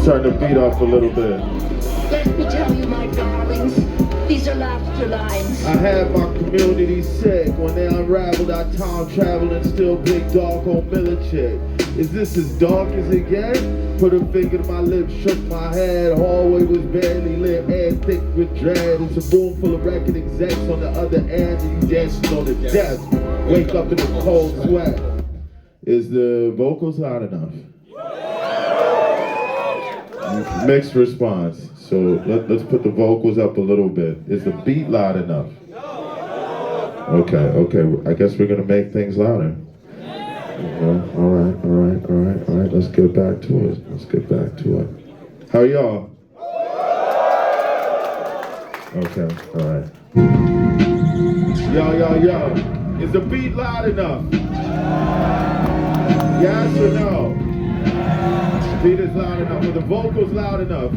Turn the beat up a little bit. Let me tell you, my darlings, these are laughter lines. I had my community sick when they unraveled. I time traveled and still big dog on Millichet. Is this as dark as it gets? Put a finger to my lips, shook my head. Hallway was barely lit, air thick with dread. It's a room full of record execs on the other end, and you dancing on the desk. Wake up in the cold sweat. Is the vocals loud enough? Mixed response. So let's put the vocals up a little bit. Is the beat loud enough? Okay. I guess we're gonna make things louder. All right. Let's get back to it. How are y'all? Okay, all right. Yo. Is the beat loud enough? Yes or no? The beat is loud enough. Are the vocals loud enough?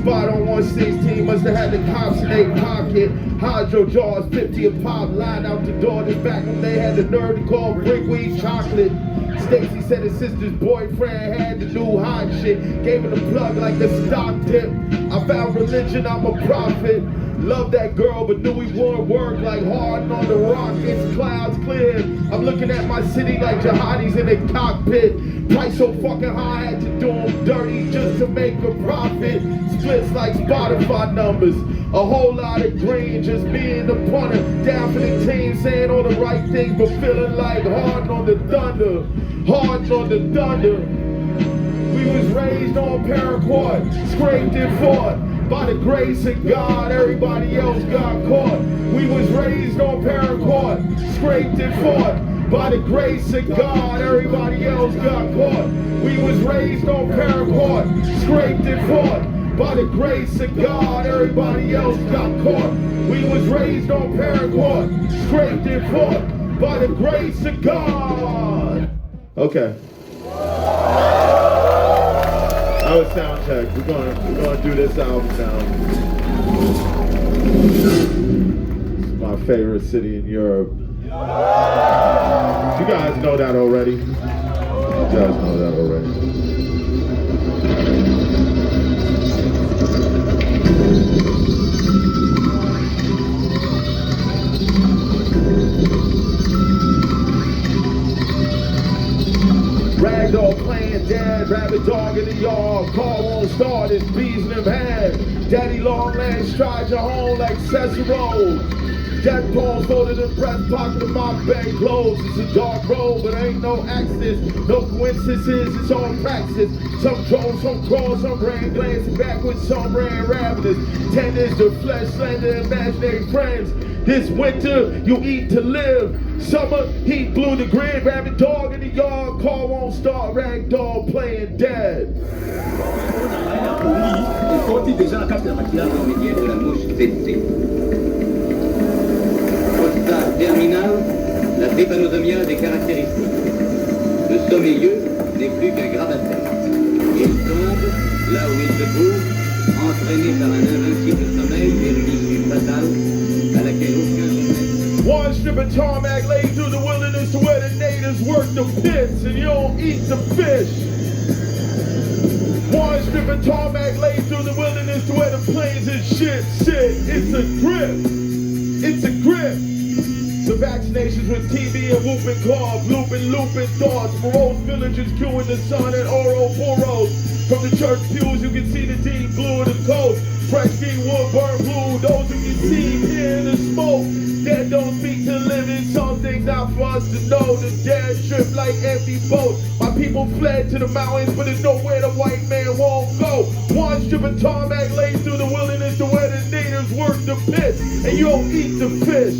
Spot on 116, must have had the cops in their pocket. Hydro jars, 50 a pop, line out the door. This back when they had the nerve to call brickweed chocolate. Stacy said his sister's boyfriend had the new hot shit. Gave it a plug like a stock dip. I found religion, I'm a prophet. Love that girl, but knew we wouldn't work like Harden on the rockets. Clouds cleared. I'm looking at my city like jihadis in a cockpit. Price so fucking high, I had to do them dirty just to make a profit. Splits like Spotify numbers. A whole lot of green, just being the punter. Down for the team, saying all the right things, but feeling like Harden on the thunder. Harden on the thunder. We was raised on Paraquat, scraped and fought. By the grace of God, everybody else got caught. We was raised on Paraquat, scraped and fought. By the grace of God, everybody else got caught. We was raised on Paraquat, scraped and fought. By the grace of God, everybody else got caught. We was raised on Paraquat, scraped and fought. By the grace of God. Okay. That was soundcheck. We're gonna do this album now. It's my favorite city in Europe. You guys know that already. Ragdoll playing dead, rabbit dog in the yard, car won't start, it's bees in them head. Daddy long legs stride you home like Cicero. Death poems folded in breast pocket of my bed clothes. It's a dark road, but ain't no accidents, no coincidences, it's all praxis. Some drove, some crawled, some ran glancing backwards, some ran ravenous. Tenders to flesh, slender, imaginary friends. This winter, you eat to live. Summer, heat blew the grid. Rabbit dog in the yard, car won't start. Rag dog playing dead. Constat terminal, la drépanotomia des caractéristiques. Le sommeilleux n'est plus qu'un grabataire. Il tombe là où il se trouve, entraîné par un invincible sommeil vers une issue fatale à laquelle aucun remède. One strip of tarmac laid through the wilderness to where the natives work the pits and you don't eat the fish. One strip of tarmac laid through the wilderness to where the plains and shit sit. It's a grip. It's a grip. The vaccinations with TB and whooping cough, looping thoughts. Morose villagers queuing the sun and Ouroboros. From the church pews you can see the deep blue of the coast. Fresh green wood burn blue, those who can see here in the smoke. Dead don't speak to living, some things not for us to know. The dead trip like empty boats. My people fled to the mountains, but there's nowhere the white man won't go. One strip of tarmac laid through the wilderness to where the natives work the pit, and you don't eat the fish.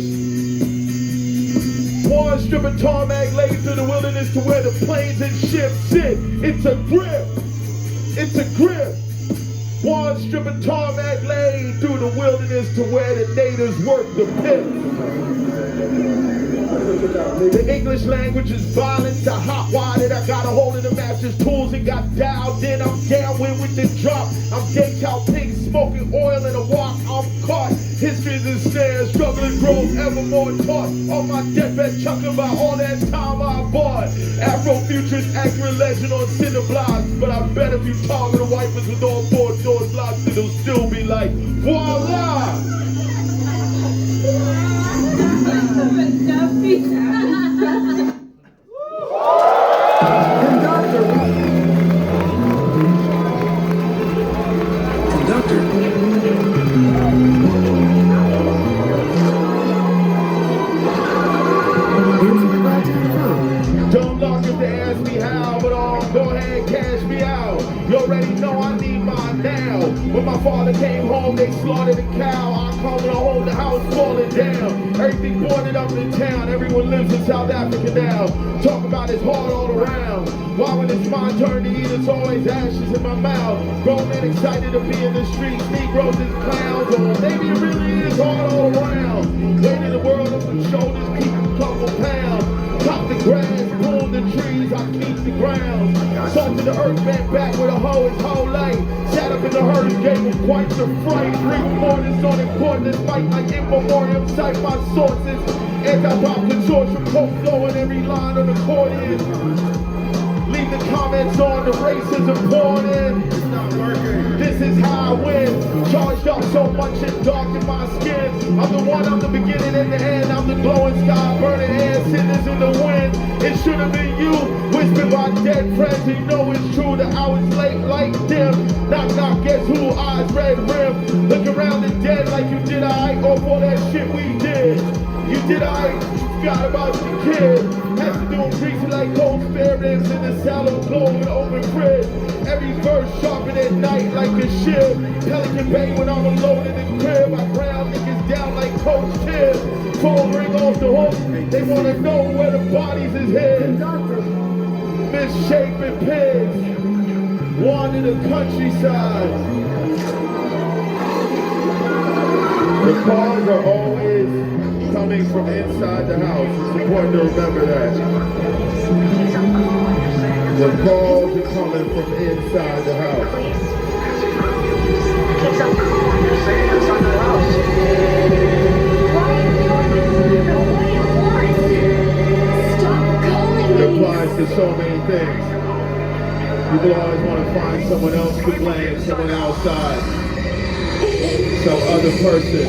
One strip of tarmac laid through the wilderness to where the planes and ships sit. It's a grip. It's a grip. One strip of tarmac laid through the wilderness to where the natives work the pit. The English language is violent to hot-wired. I got a hold of the master's tools and got dialed in. I'm down with the drop. I'm gay cow pink, smoking oil in a walk. I'm caught. History's a snare, struggling growth, ever more taught. On my deathbed, chucking about all that time I bought. Afro-futurist accurate legend on cinder blocks. But I bet if you talk to the wipers with all four doors locked, it'll still be like, voila! Don't lock if they ask me how, but go ahead, cash me out. You already know I need mine now. When my father came home, they slaughtered a cow. I come to hold the house falling down. Everything boarded up in town. Everyone lives in South Africa now. Talk about it's hard all around. Why when it's my turn to eat, it's always ashes in my mouth. Grown men excited to be in the streets. Negroes is clowns, or maybe it really is hard all around. Weight in the world on my shoulders, keep a couple pounds. Top the grass, pull the trees, I keep the ground. Salt to the earth, bent back with a hoe his whole life. Sat up in the herders, gave him quite the fright. Rick Mortis on the cordless mic like in memoriam, cite my sources. Anti-pop consortium, coke flowing every line on the accordion. Leave the comments on, the racism pouring in. It's not working. This is how I win. Charged up so much it darkened my skin. I'm the one, I'm the beginning and the end. I'm the glowing sky, burning air, cinders in the wind. It should have been you, whispered by dead friends. You know it's true, the hours late, light dim. Knock, knock, guess who? Eyes red rim. Look around the dead like you did I off all that shit we did. You did I forgot about the kid. Had to do them greasy like cold spare ribs in the sallow glow with open crib. Every verse sharpened at night like a shield. Pelican Bay when I'm alone in the crib. I ground niggas down like Coach Tibbs. Phone ring off the hook. They wanna know where the bodies is hid. Misshapen pigs. One in the countryside. The cars are always coming from inside the house. It's important to remember that. The calls are coming from inside the house. It applies to so many things. People always want to find someone else to blame, someone outside, some other person.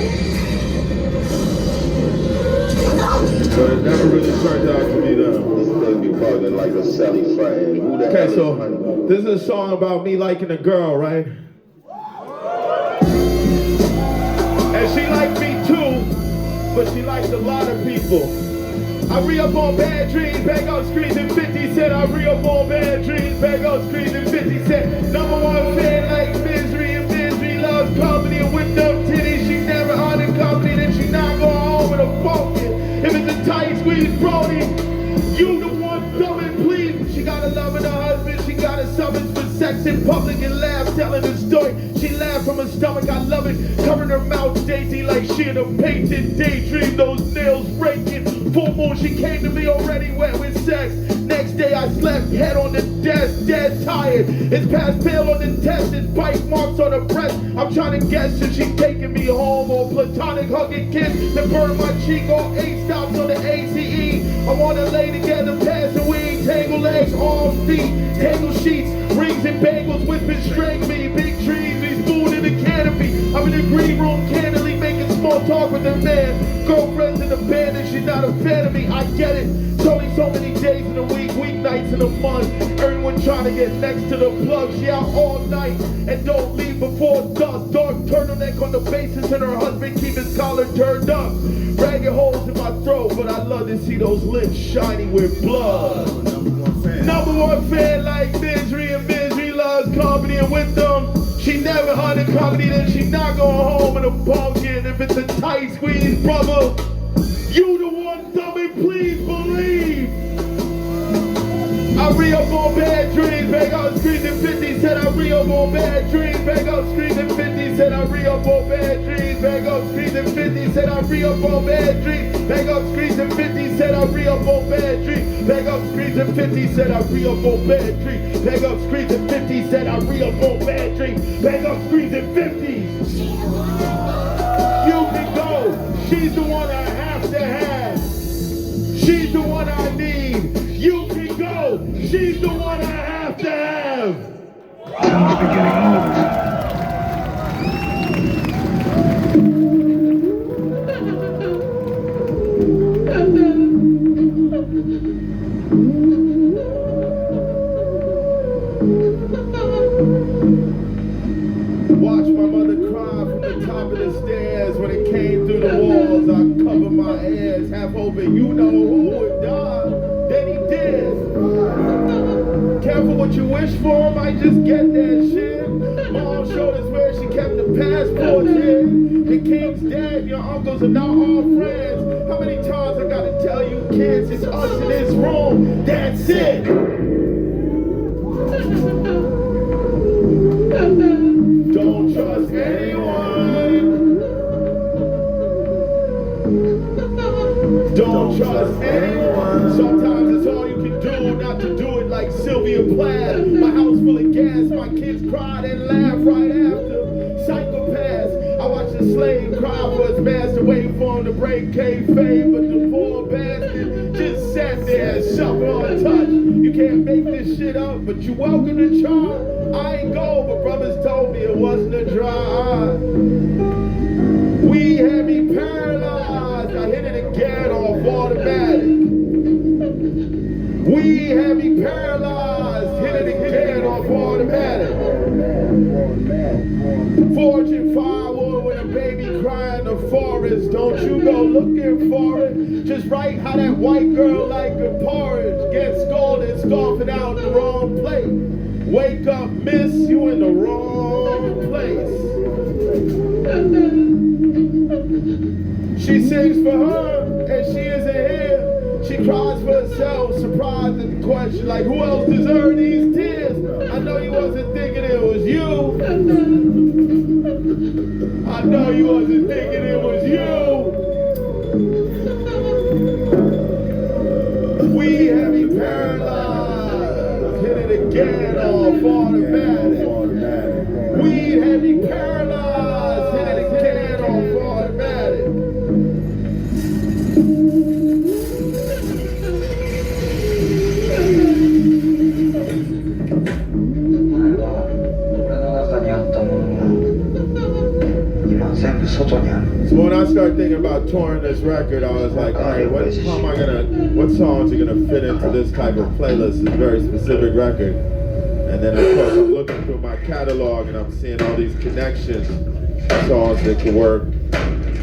But it never really turned out to be them. Like a Sally friend. Okay, so this is a song about me liking a girl, right? And she liked me too, but she liked a lot of people. I re-up on bad dreams, bang out screens and 50 Cent. I re-up on bad dreams, bang out screens and 50 Cent. Number one fan like misery, and misery loves company. And with them titties, she never under company. Then she not going home with a focus. If it's a tight squeeze, Brody, you the one dumb and please. She got a love in her husband, she got a summons for sex in public and laugh, telling the story. She laughed from her stomach, I love it. Covering her mouth dainty like she in a painted daydream, those nails raking. Full moon, she came to me already wet with sex. Next day I slept, head on the desk, dead tired. It's past pale on the test, it's bite marks on her breast. I'm trying to guess if she's taking me home or platonic hugging kiss that burn my cheek or 8 stops on the ACE. I wanna lay together, pass the weed, tangle legs, arms, feet, tangle sheets, rings and bagels, whipping string me, big trees, we spoon in the canopy. I'm in the green room, candidly making small talk with her man. Girlfriend's in the band and she's not a fan of me, I get it. It's only so many days in a week, weeknights in a month. Everyone trying to get next to the plug. She out all night and don't leave before dusk. Dark turtleneck on the basis and her husband keep his collar turned up. Ragged holes in my throat, but I love to see those lips shiny with blood. Number one fan like misery, and misery loves company. And with them, she never hunted company, then she not going home in a pumpkin. If it's a tight squeeze, brother, you the one, dumb and please believe. I re-up on bad dreams, bang out screens and 50 Cent. I re-up on bad dreams, bang out screens and 50 Cent. I re-up on bad dreams, bang out screens and 50 Cent. I re-up on bad dreams, bang out screens and 50 Cent. I re-up on bad dreams, bang out screens and 50 Cent. I re-up on bad dreams, bang out screens and 50 Cent. I re-up on bad dreams, bang out screens and 50s. You can go, she's the one I have to have. She's the one I need. You can go. live. Watch my mother cry from the top of the stairs when it came through the walls. I cover my ears, half hoping you know who would die. Then he did. Careful what you wish for, might just get that shit. Mom showed us where she kept the passports in. The king's dead, your uncles are not all friends. How many times I gotta tell you kids, it's us in this room, that's it. Don't trust anyone. Don't trust anyone. Sometimes it's all you can do not to do it like Sylvia Plath. My house full of gas, my kids cried and laughed right after. Psychopaths. I watched a slave cry for his master, waiting for him to break kayfabe, but the poor bastard just sat there, suffer untouched. You can't make this shit up, but you're welcome to try. I ain't go, but brothers told me it wasn't a dry eye. We had me paralyzed. I hit it again off automatic. We had me paralyzed. Hit it again off automatic. Forging firewood with a baby crying in the forest. Don't you go looking for it. Just write how that white girl like a porridge. Get scolded, scoffing out the wrong plate. Wake up, miss, you in the wrong place. She sings for her, and she isn't here. She cries for herself, surprised at the question, like, who else deserved these tears? I know you wasn't thinking it was you. I know you wasn't thinking it was you. We have me paralyzed. Hit it again off automatic. We have me paralyzed. Hit it again off automatic. So when I started thinking about touring this record, I was like, all right, what songs are gonna fit into this type of playlist? It's a very specific record. And then of course I'm looking through my catalog and I'm seeing all these connections, songs that could work.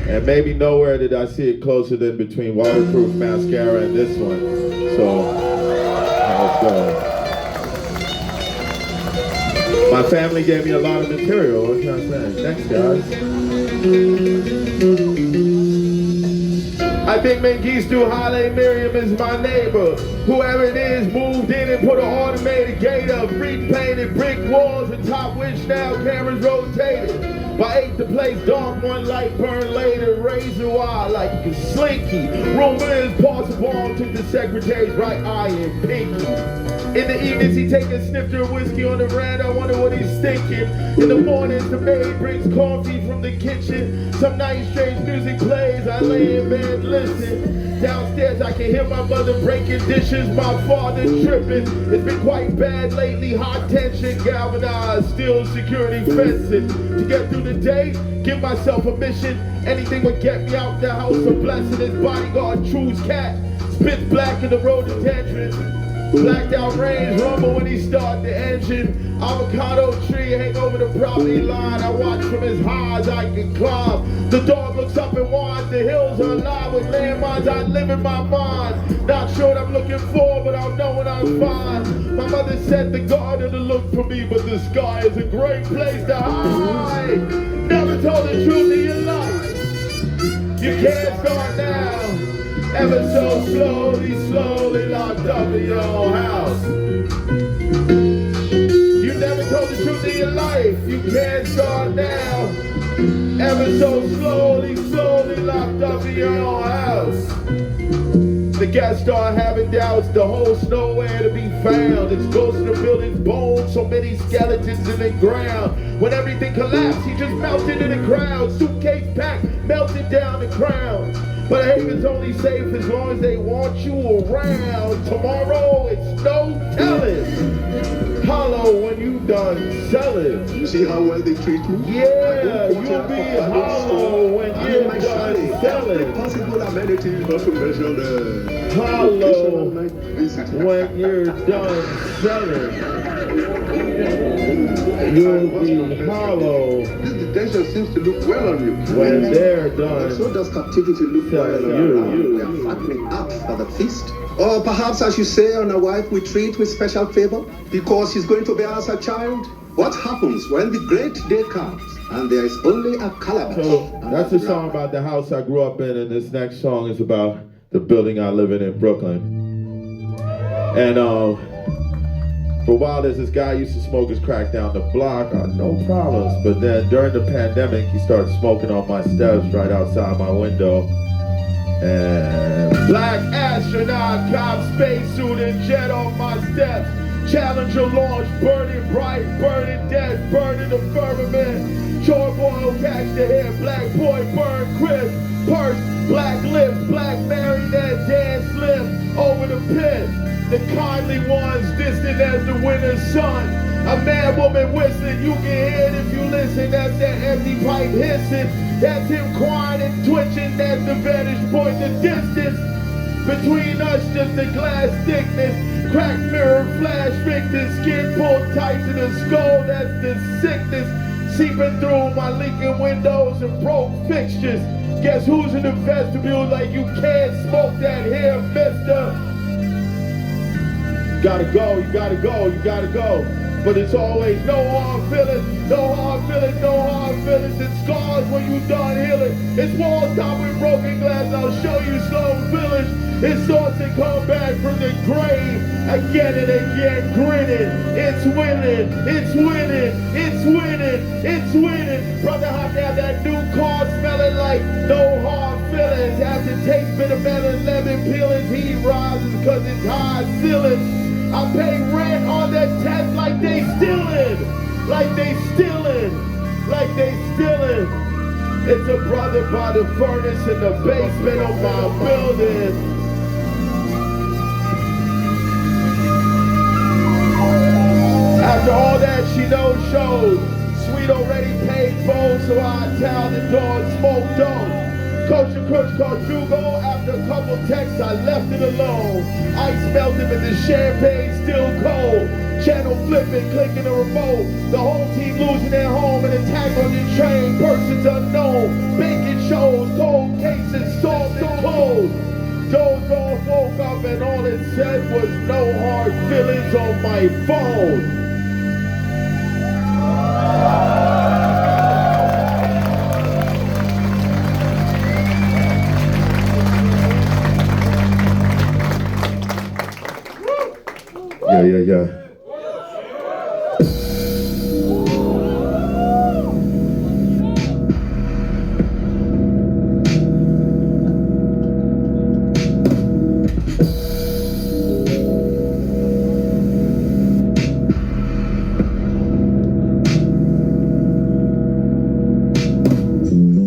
And maybe nowhere did I see it closer than between Waterproof Mascara and this one. So let's go. My family gave me a lot of material. What can I say? Thanks, guys. I think Mengistu Haile Miriam is my neighbor. Whoever it is moved in and put an automated gate up. Repainted brick walls and top which now cameras rotated. By 8 the place dark, one light burn later. Razor wire like a slinky. Rumor is possible took the secretary's right eye and pinky. In the evenings he take a snifter of whiskey on the veranda. I wonder what he's thinking. In the mornings the maid brings coffee from the kitchen. Some nice strange music plays. I lay in bed listen. Downstairs I can hear my mother breaking dishes. My father tripping. It's been quite bad lately. High tension, galvanized, steel security fencing. To get through the day, give myself a mission. Anything would get me out the house. A blessing. His bodyguard choose cat. Spits black in the rhododendron. Blacked out range rumble when he start the engine. Avocado tree hang over the property line. I watch from as high as I can climb. The dog looks up and whines. The hills are alive with landmines. I live in my mind. Not sure what I'm looking for, but I'll know when I'm fine. My mother said the garden to look for me, but the sky is a great place to hide. Never told the truth in your life. You can't start now. Ever so slowly, slowly locked up in your own house. You never told the truth in your life. You can't start now. Ever so slowly, slowly locked up in your own house. The guests start having doubts. The hole's nowhere to be found. It's ghosts in the building's bones. So many skeletons in the ground. When everything collapsed, he just melted in the crowd. Suitcase packed, melted down the crown. But Haven's only safe as long as they want you around. Tomorrow, it's no telling. Hollow when done selling. You see how well they treat me? Yeah, you'll be hollow when you're done Every selling. possible amenity not to measure the Hollow occasional night visit. when you're done selling. You'll be hollow This detention seems to look well on you. when they're done. So does captivity look well on you? We are fattening up for the feast. Or perhaps I should say on a wife we treat with special favor because she's going to bear us a child. What happens when the great day comes and there is only a calabash? So that's a song about the house I grew up in, and this next song is about the building I live in Brooklyn. And for a while there's this guy used to smoke his crack down the block, no problems. But then during the pandemic, he started smoking on my steps right outside my window. And black astronaut, cop spacesuit and jet on my steps. Challenger launch, burning bright, burning dead, burning the firmament. Chore boy catch the head, black boy burn crisp. Purse, black lips, black marionette, dance slip over the pit. The kindly ones distant as the winter's sun. A mad woman whistling, you can hear it if you listen. That's that empty pipe hissing. That's him crying and twitching. That's the vantage point, the distance between us, just a glass thickness. Cracked mirror, flash victim, skin pulled tight to the skull. That's the sickness seeping through my leaking windows and broke fixtures. Guess who's in the vestibule like you can't smoke that here, mister? Gotta go, you gotta go, you gotta go. But it's always no hard feelings, no hard feelings, no hard feelings. It's scars when you done healing. It's walls topped with broken glass. I'll show you slow village. It's thoughts that come back from the grave again and again, grinning. It's winning, it's winning, it's winning, it's winning. Brother hopped out that new car smelling like no hard feelings. After taste bitter melon, lemon peelings, heat rises cause it's high ceilings. I pay rent on that test like they stealing, like they stealing, like they stealing. It's a brother by the furnace in the basement of my building. After all that, she no shows. Sweet already paid both, so I tell the dog smoke dope. Coach and Crooks called Jugo. After a couple texts, I left it alone. Ice melted, but the champagne still cold. Channel flipping, clicking the remote. The whole team losing their home and attack on the train. Persons unknown, making shows, cold cases, solved and closed. Dozed off, woke up, and all it said was no hard feelings on my phone. Yeah.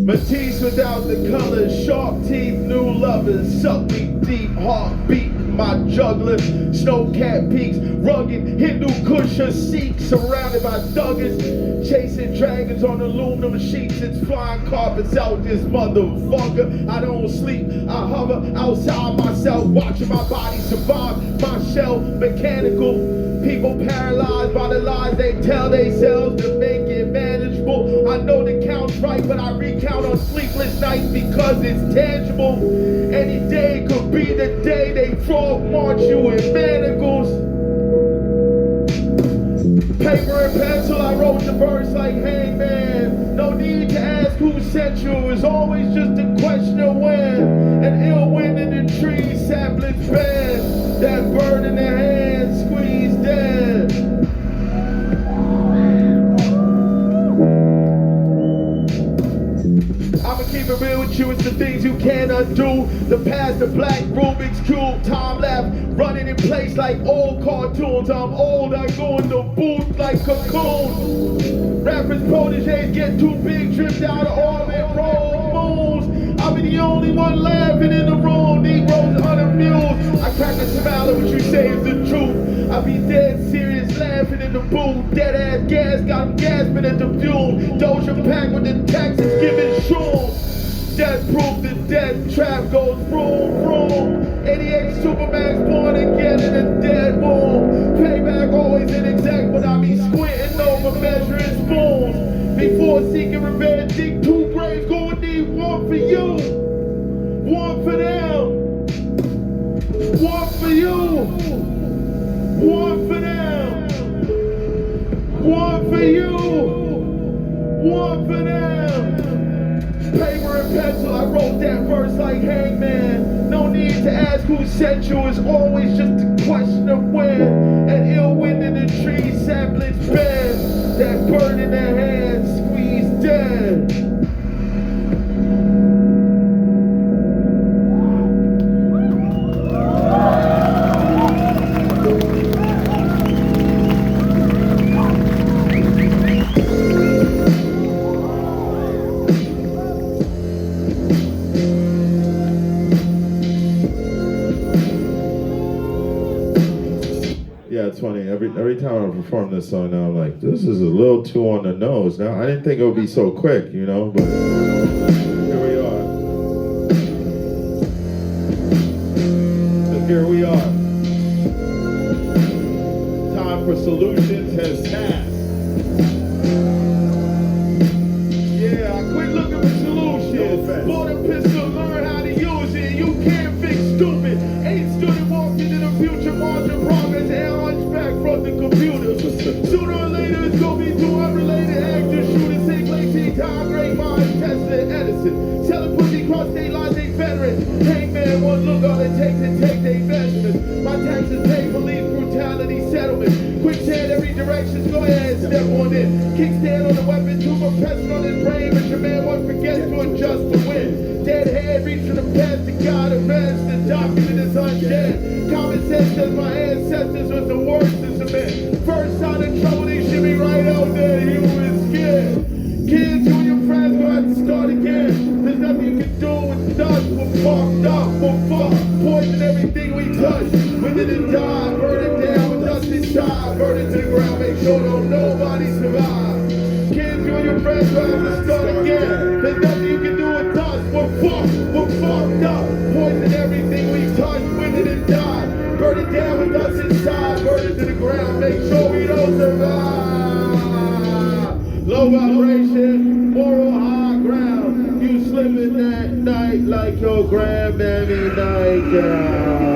Matisse without the colors, sharp teeth, new lovers, suck me deep, heartbeat. My juggler, snow-capped peaks, rugged Hindu Kusha Sikh, surrounded by thuggers, chasing dragons on aluminum sheets. It's flying carpets out this motherfucker. I don't sleep, I hover outside myself, watching my body survive. My shell mechanical, people paralyzed by the lies they tell themselves to make it manageable. I know the count's right, but I recount on sleepless nights because it's tangible. Any day could be the day they frog march you in manacles. Paper and pencil, I wrote the verse like Hangman. No need to ask who sent you, it's always just a question of when. An ill wind in the trees, saplings bend. That bird in the hand, squeezed dead. I'ma keep it real with you, it's the things you can't undo. The past, the black Rubik's Cube, time left, running in place like old cartoons. I'm old, I go in the booth like cocoon. Rappers, proteges get too big, drift out of orbit, roll moons. I'll be the only one laughing in the room, Negroes unamused. I crack a smile at what you say is the truth. I be dead serious, laughing dancing in the booth. Dead ass gas, got him gasping at the fuel. Doja packed with the Texas giving shrooms. Death proof, the death trap goes vroom, vroom. 88 Supermax born again in a dead womb. Payback always inexact, but I be squinting over measuring spoons. Before seeking revenge, dig 2 graves, gonna need 1 for you. 1 for them. 1 for you. 1 for them. 1 for you. 1 for them. Paper and pencil, I wrote that verse like Hangman. No need to ask who sent you, it's always just a question of when. An ill wind in the trees, saplings bend. That bird in their hands, squeezed dead. Yeah, it's funny. Every time I perform this song now, I'm like, this is a little too on the nose. Now, I didn't think it would be so quick, you know, but here we are. So here we are. Time for solutions has passed. Yeah, I quit looking for solutions. Bought a pistol, learn how to use it. You can't fix stupid. 8 student walked into the future, marching progress, and hunchback from the computer. Sooner or later, it's gonna be 2 unrelated actors. Shooters, say Glacier, time, great minds, Tesla, and Edison. Selling pussy, cross state lines, they veteran. Hangman, 1 look, all it takes to take their measurements. My taxes pay police brutality settlement. Quicksand every direction, go ahead, step on it. Kickstand on the weapon, tumor pressing on his brain, but your man won't forget to adjust to win. Dead head, reaching the past, the God of rest, the document is undead. Common sense says my ancestors was the worst in cement. First sign of trouble, they should be right out there, you was scared. Kids, you and your friends will have to start again. There's nothing you can do with dust, we're fucked up, we're fucked. Poison everything we touch, within and die, burn it down with dust inside. Burn it to the ground, make sure don't nobody survive. Kids, you and your friends will have to start again. There's nothing you can do with us, we're fucked up. Poison everything we touch, with it and die. Burn it down with dust inside, burn it to the ground, make sure we don't survive. Low vibration, moral high ground. You slipping that night like your grandmammy nightgown.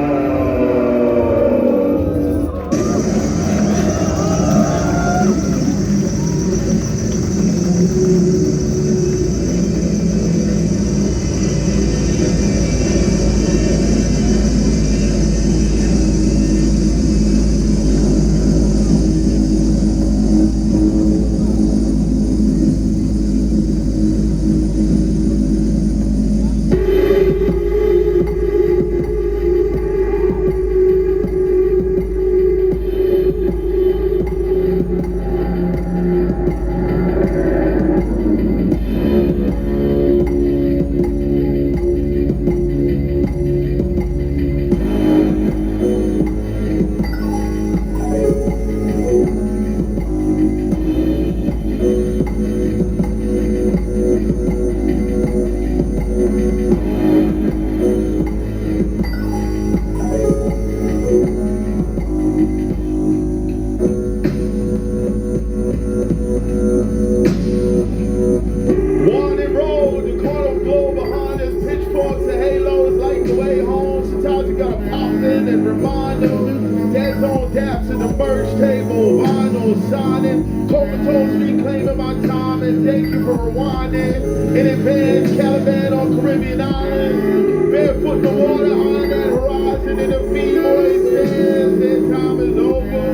Wanted road, the corner glow behind us, pitchforks and halos light the way home. Sometimes you gotta pop in and remind them. Dead on daps at the merge table, vinyl signing, comatose reclaiming my time, and thank you for rewinding. In advance, Caliban on Caribbean island, barefoot in the water, on that horizon, and the B-boy stands. Their time is over.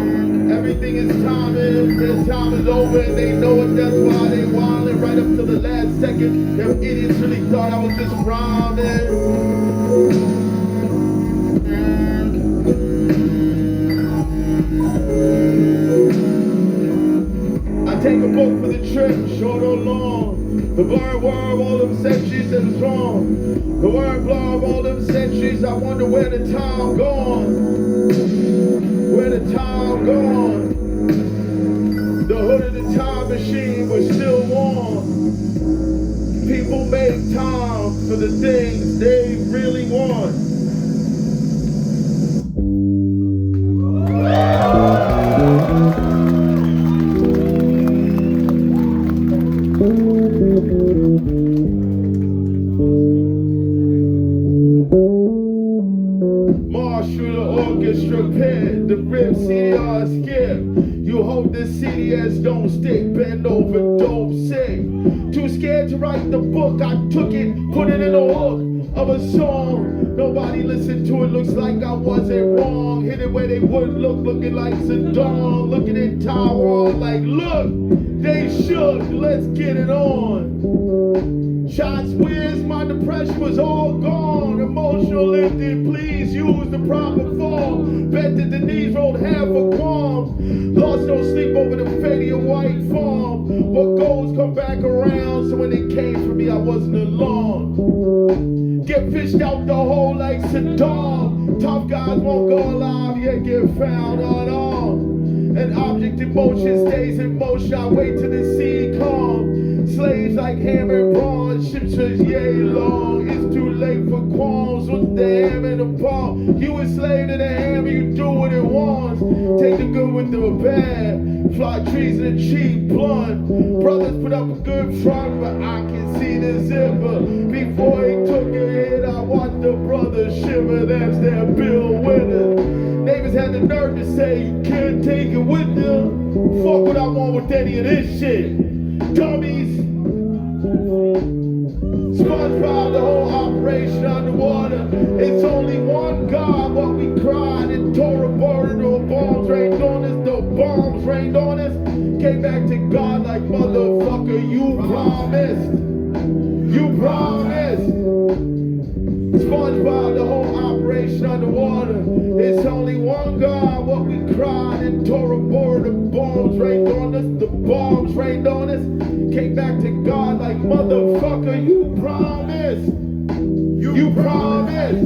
Everything is timing, their time is over, and they know it, that's why they wildin' right up to the last second. Them idiots really thought I was just rhyming. I take a book for the trip, short or long. The blurred worm, all them centuries that was wrong. The word blurb, all them centuries, I wonder where the time gone. Where the time gone. for the things they really want. Marshal the orchestra pit, the rip CDR skip. You hope the CDS don't stick, bend over, dope sick. Too scared to write the book, I took it, put it in the hook of a song. Nobody listened to it, looks like I wasn't wrong. Hit it where they wouldn't look, looking like Saddam. Looking at Taiwan like, look, they shook, let's get it on. Shots whiz, my depression was all gone. Emotional lifted, please use the proper form. Bet that the knees rolled half a qualm. Lost no sleep over the faded white farm. What goes come back around, so when it came for me I wasn't alone. Get fished out the hole like Saddam. Tough guys won't go alive, yet get found unarmed. An object in motion stays in motion, I wait till the sea calm. Slaves like hammer and bronze, ships are yay long. It's too late for qualms, what's the ham in the palm? You a slave to the hammer, you do what it wants. Take the good with the bad, fly trees in a cheap blunt. Brothers put up a good front, but I can see the zipper. Before he took a hit, I watched the brothers shiver, that's their bill winner. Neighbors had the nerve to say you can't take it with them. Fuck what I want with any of this shit. Dummies. Spongebob, the whole operation underwater. It's only one God, what we cried and tore a border. No bombs rained on us, no bombs rained on us. Came back to God like motherfucker, you promised. You promised. Spongebob, the whole operation underwater. It's only one God, what we cried and tore a border. Bombs rained on us, the bombs rained on us. Came back to God like motherfucker, you promised. You promised.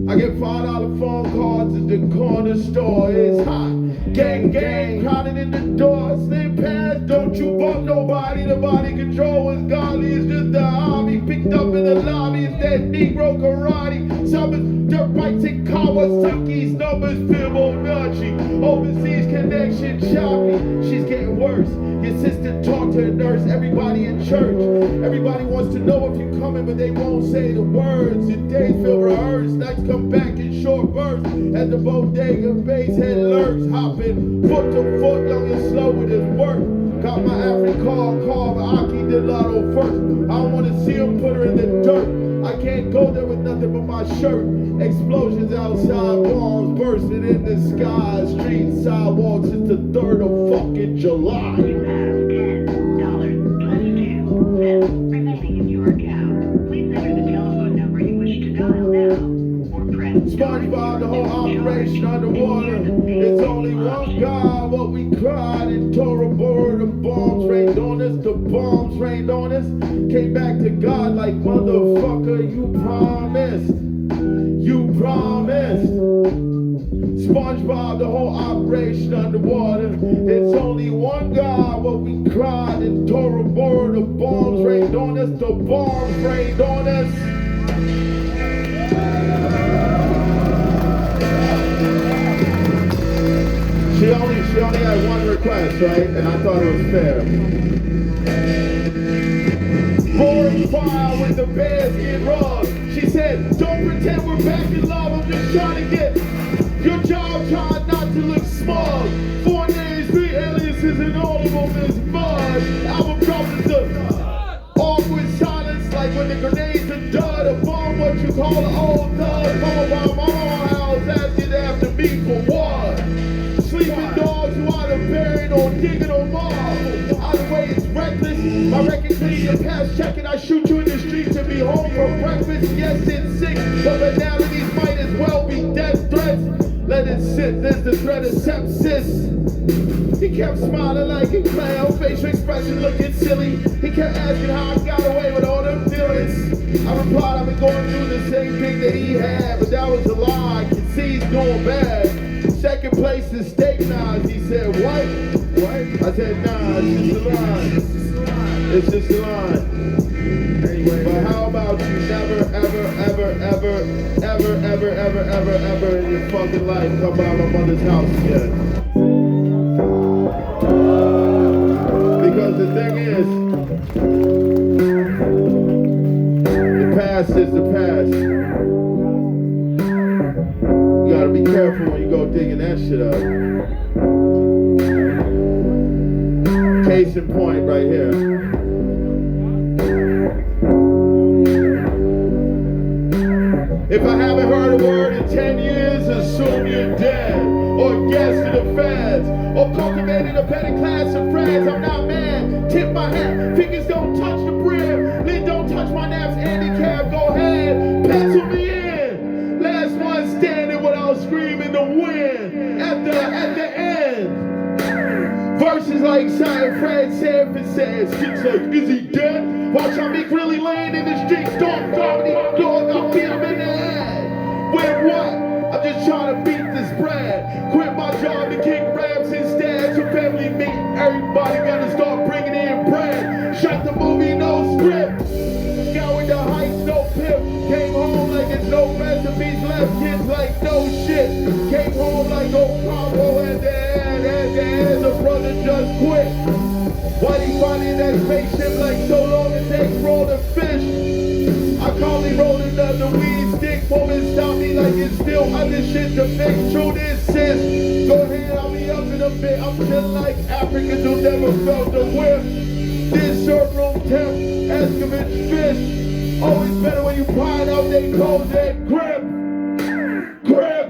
I get $5 phone calls at the corner store. It's hot. Gang, gang, crowded in the door. Slip past, don't you bump nobody. The body control is godly. It's just a hobby. Picked up in the lobby. It's that Negro karate. Some is dirt bikes and Kawasaki's. Numbers Fibonacci. Overseas connection choppy. She's getting worse. Your sister talked to a nurse. Everybody in church. Everybody wants to know if you're coming, but they won't say the words. Your days feel rehearsed. Nights come back in short bursts. At the bodega, bass head lurks. Hopping foot to foot, young and slow with his work. Got my African car, but Aki did lotto first. I don't want to see him put her in the dirt. I can't go there with nothing but my shirt. Explosions outside, bombs bursting in the sky. Street sidewalks, it's the 3rd of fucking July. You have $10 plus 2 cents remaining in your account. Please enter the telephone number you wish to dial now. Or press Spongebob, the whole operation underwater. It's only one God, what we cried and tore a border. The bombs rained on us, the bombs rained on us. Came back to God like motherfucker, you promised. You promised. Spongebob, the whole operation underwater. It's only one God, what we cried and tore a border. The bombs rained on us, the bombs rained on us. She only had one request, right? And I thought it was fair. Boring fire when the bears get robbed. She said, don't pretend we're back in love. I'm just trying to get your job, trying not to look smug. 4 names, 3 aliases, and all of them is mud. Album drops into awkward silence, like when the grenades are done. A bomb, what you call an old thug. Come around my house, asking after me for what? Sleeping dogs who either buried or digging or mobbed. Either way, it's reckless. My record clean, your past checking. I shoot you in the streets and be home for breakfast. Yes, it's sick, but banalities might as well be death threats. Let it sit, there's the threat of sepsis. He kept smiling like a clown, facial expression looking silly. He kept asking how I got away with all them feelings. I replied, I've been going through the same thing that he had, but that was a lie. I can see he's doing bad. Second place is steak knives. He said, what? What? I said, nah, it's just a line. It's just a line. Anyway, but how about ever in your fucking life come by my mother's house again. Because the thing is, the past is the past. You gotta be careful when you go digging that shit up. Case in point right here. If I haven't heard a word in 10 years, assume you're dead. Or guess to the feds. Or cultivated a better class of friends. I'm not mad. Tip my hat. Fingers don't touch the brim. Lid don't touch my naps. Handicap, go ahead. Pencil me in. Last one standing without screaming to win. At the end. Verses like Science Fred Sanford says. Skits like, is he dead? Watch how Meek really laying in the streets. Don't comedy. Dog, I'll beat him in the head. With what? I'm just trying to beat this bread. Quit my job to kick raps instead. So family meet. Everybody gotta start bringing in bread. Shut the movie, no script. Scouring the heights, no pip. Came home like it's no recipes left. Kids like no shit. Came home like no combo at the end. The brother just quit. Why he finding that spaceship like so long as they roll the fish? I calmly rolled another weed stick. Woman stop me like it's still other shit to make true this is. Go ahead, I'll be up in a bit. I'm feeling like Africans who never felt the whip. This short room temp, Escovitch fish. Always better when you pine out they close that grip. Grip.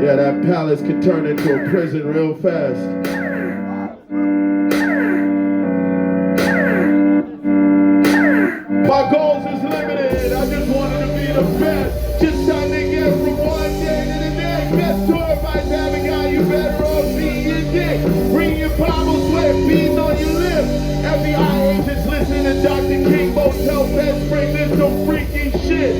Yeah, that palace can turn into a prison real fast. My goals is limited, I just wanted to be the best. Just trying to get from one day to the next. Best tour advice having got you better off being your dick. Bring your Bible, sweat, beads on your lips. FBI agents listening to Dr. King Motel Best bring this some freaky shit.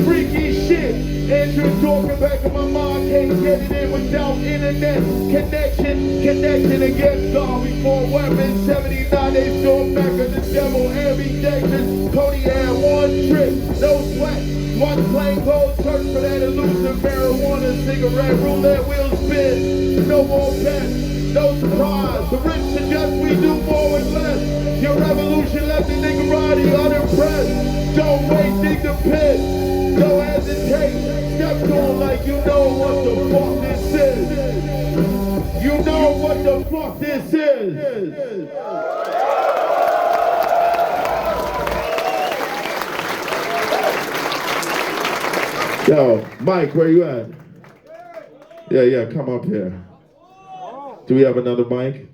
Freaky shit. Andrew talking back in my mind, can't get it in without internet connection against God before weapons. 79 they storm back of the devil, ambidextrous. Cody had one trick, no sweat. One plain clothes, search for that elusive marijuana, cigarette, roulette wheel spin. No more bets, no surprise. The rich suggest we do more with less. Your revolution left the niggerati unimpressed. Don't wait, dig the pit. Don't hesitate, step on like you know what the fuck this is. You know what the fuck this is. Yo, Mike, where you at? Yeah, come up here. Do we have another mic?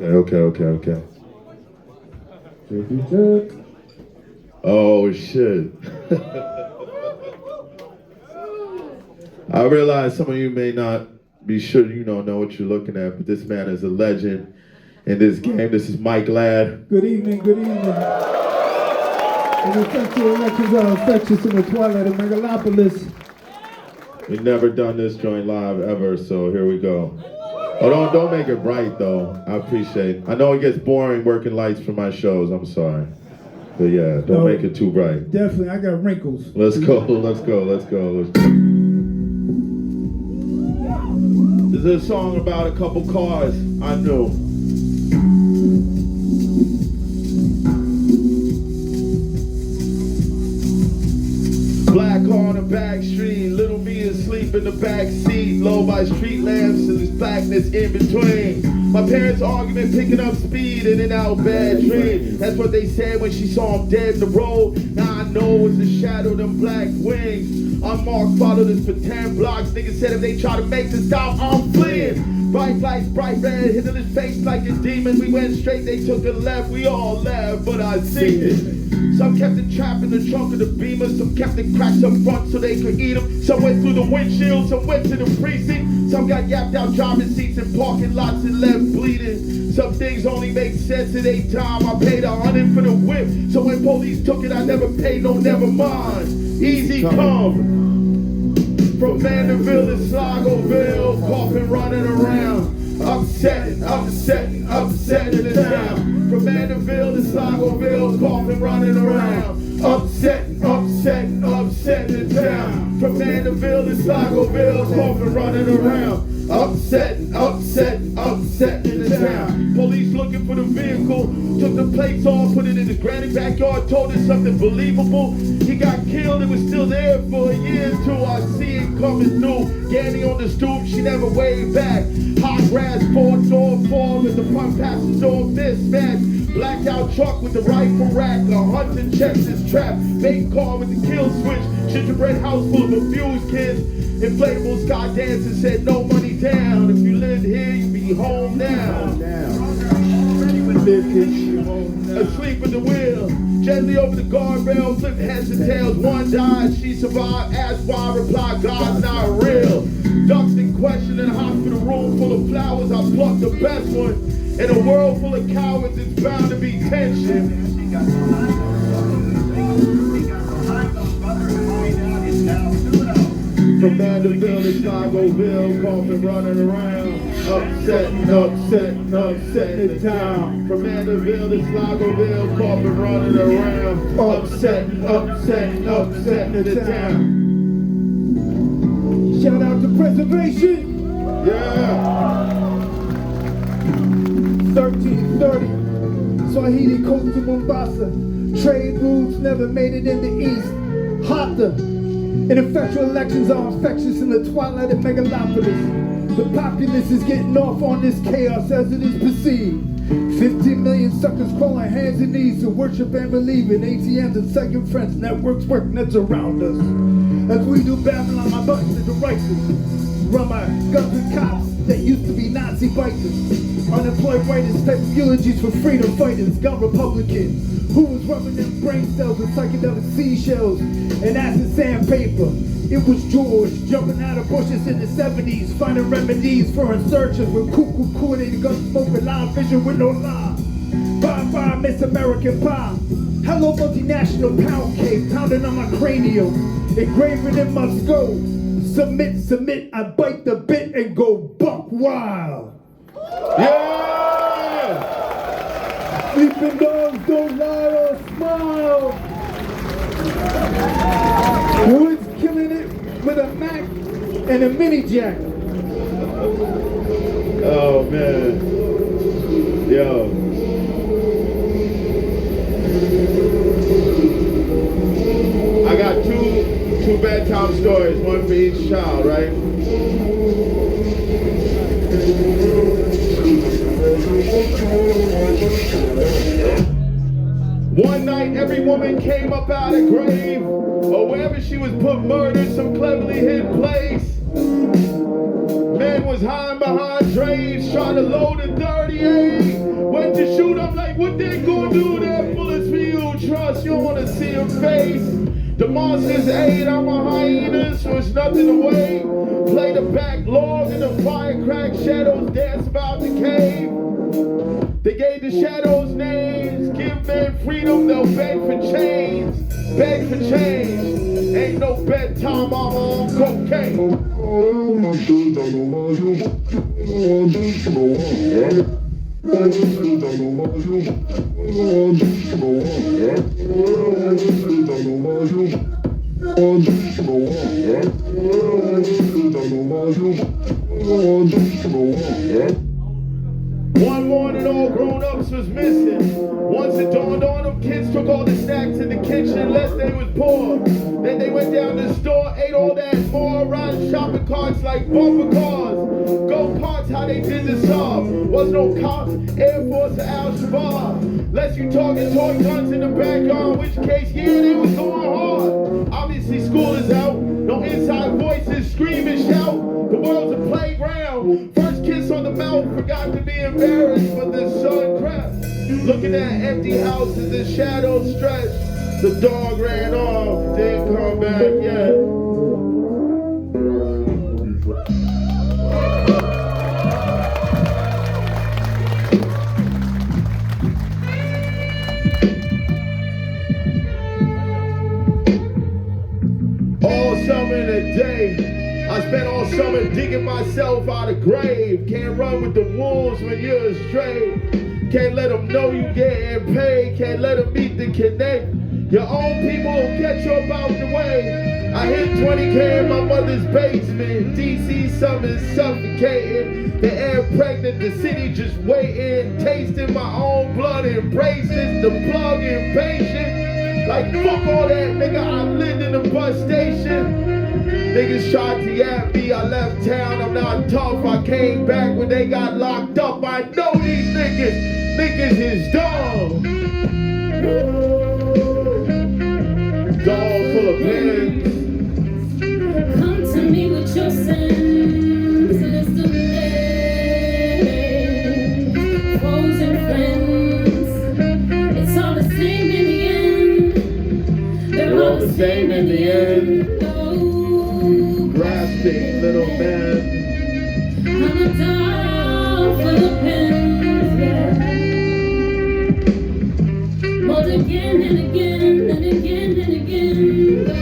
Okay. Oh shit. I realize some of you may not be sure you don't know what you're looking at, but this man is a legend in this game. This is Mike Ladd. Good evening. And the sexual elections are infectious in the twilight of Megalopolis. We've never done this joint live ever, so here we go. Oh, don't make it bright though. I appreciate it. I know it gets boring working lights for my shows. I'm sorry. But yeah, don't make it too bright. Definitely, I got wrinkles. Let's go. This is a song about a couple cars I knew. Black car on the back street, little me asleep in the back seat, low by street lamps and there's blackness in between. My parents' argument picking up speed, in and out bad dream. That's what they said when she saw him dead in the road. Now I know it was the shadow of them black wings. Unmarked followed us for 10 blocks. Niggas said if they try to make the stop, I'm fleeing. Bright lights, bright red, hit in his face like a demon. We went straight, they took a left, we all left, but I seen it. Some kept it trapped in the trunk of the Beamer, some kept it cracked up front so they could eat them. Some went through the windshield, some went to the precinct. Some got yapped out driving seats in parking lots and left bleeding. Some things only make sense at 8 time. I paid $100 for the whip, so when police took it, I never paid no never mind. Easy come. From Vanderbilt to Sloggoville, coughing, running around. Upsetting the town. From Vanderbilt to Sloggoville, coughing, running around. Upsetting the town. From Vanderbilt to Sloggoville, coughing, running around. Upsetting the town. Police looking for the vehicle, took the plates off, put it in the granny backyard, told us something believable. He got killed, it was still there for a year or two. I see it coming through. Granny on the stoop, she never waved back. Hot grass, 4-door fall with the front passenger door mismatched. Blacked out truck with the rifle rack, a hunting checks his trap. Bait car with the kill switch, gingerbread house full of abused kids. Inflatable sky dancing said no money down. If you lived here, you'd be home now. Asleep at the wheel, gently over the guardrail, flip heads and tails. One died, she survived. Asked why, replied, God's not real. Ducks in question in a hospital room full of flowers. I plucked the best one. In a world full of cowards, it's bound to be tension. From Vanderbilt to Sloggoville, coughing, running around. Upsetting the town. From Vanderbilt to Sloggoville, coughing, running around. Upsetting the town. Shout out to preservation. Yeah. 1330, Swahili coast to Mombasa. Trade routes never made it in the east. Houthi. Ineffectual elections are infectious in the twilight of megalopolis. The populace is getting off on this chaos as it is perceived. 15 million suckers crawling hands and knees to worship and believe in ATMs and second friends, networks, work nets around us. As we do Babylon, my buttons and the righteous. Run my guns and cops that used to be Nazi bikers. Unemployed writers type eulogies for freedom fighters. Gun Republican who was rubbing them brain cells with psychedelic seashells and acid sandpaper. It was George jumping out of bushes in the 70s, finding remedies for insurgents with cuckoo coordinated gun smoking live vision with no lie. Bye Miss American Pie. Hello multinational pound cake pounding on my cranium, engraving in my skull. Submit, I bite the bit and go buck wild. Yeah! Sleeping dogs don't lie or smile. Woods killing it with a Mac and a mini jack. Oh man. Yo. I got two bedtime stories, one for each child, right? One night, every woman came up out of grave, or wherever she was put, murdered, some cleverly hidden place. Man was hiding behind drains, trying to load a 38. Went to shoot, I'm like, what they gonna do? That bullets for you, trust, you don't wanna see her face. The monster's aid, I'm a hyena, so it's nothing to wait. Play the back log in the fire crack, shadows dance about the cave. They gave the shadows names, give men freedom, they'll beg for change. Beg for change, ain't no bedtime, I'm on cocaine. One morning, all grown-ups was missing. Once it dawned on them, kids took all the snacks in the kitchen, lest they was poor. Then they went down to the store, ate all that more, riding shopping carts like bumper cars. Go-karts, how they did the song. Was no cops, Air Force or Al-Shabaab. Less you talking toy guns in the backyard, in which case, yeah, they was going hard. Obviously, school is out. No inside voices, scream and shout. The world's a playground. First kiss on the got to be embarrassed, but the sun crept. Looking at empty houses, the shadows stretched. The dog ran off, didn't come back yet. All summer in a day, I spent all summer digging myself out of grave. Can't run with the wolves when you're astray. Can't let them know you getting paid. Can't let them meet the connect. Your own people will get you up out the way. I hit 20K in my mother's basement. DC summer's suffocating. The air pregnant, the city just waiting. Tasting my own blood and braces. The plug impatient. Like fuck all that, nigga, I lived in a bus station. Niggas tried to yap me, I left town, I'm not tough. I came back when they got locked up. I know these niggas is dumb. Dog full of pins. Come to me with your sins, list of names, foes and friends. It's all the same in the end. They're all the same in the end. Grasping little man. I'm a dog for the pins, yeah. Mold again and again and again and again.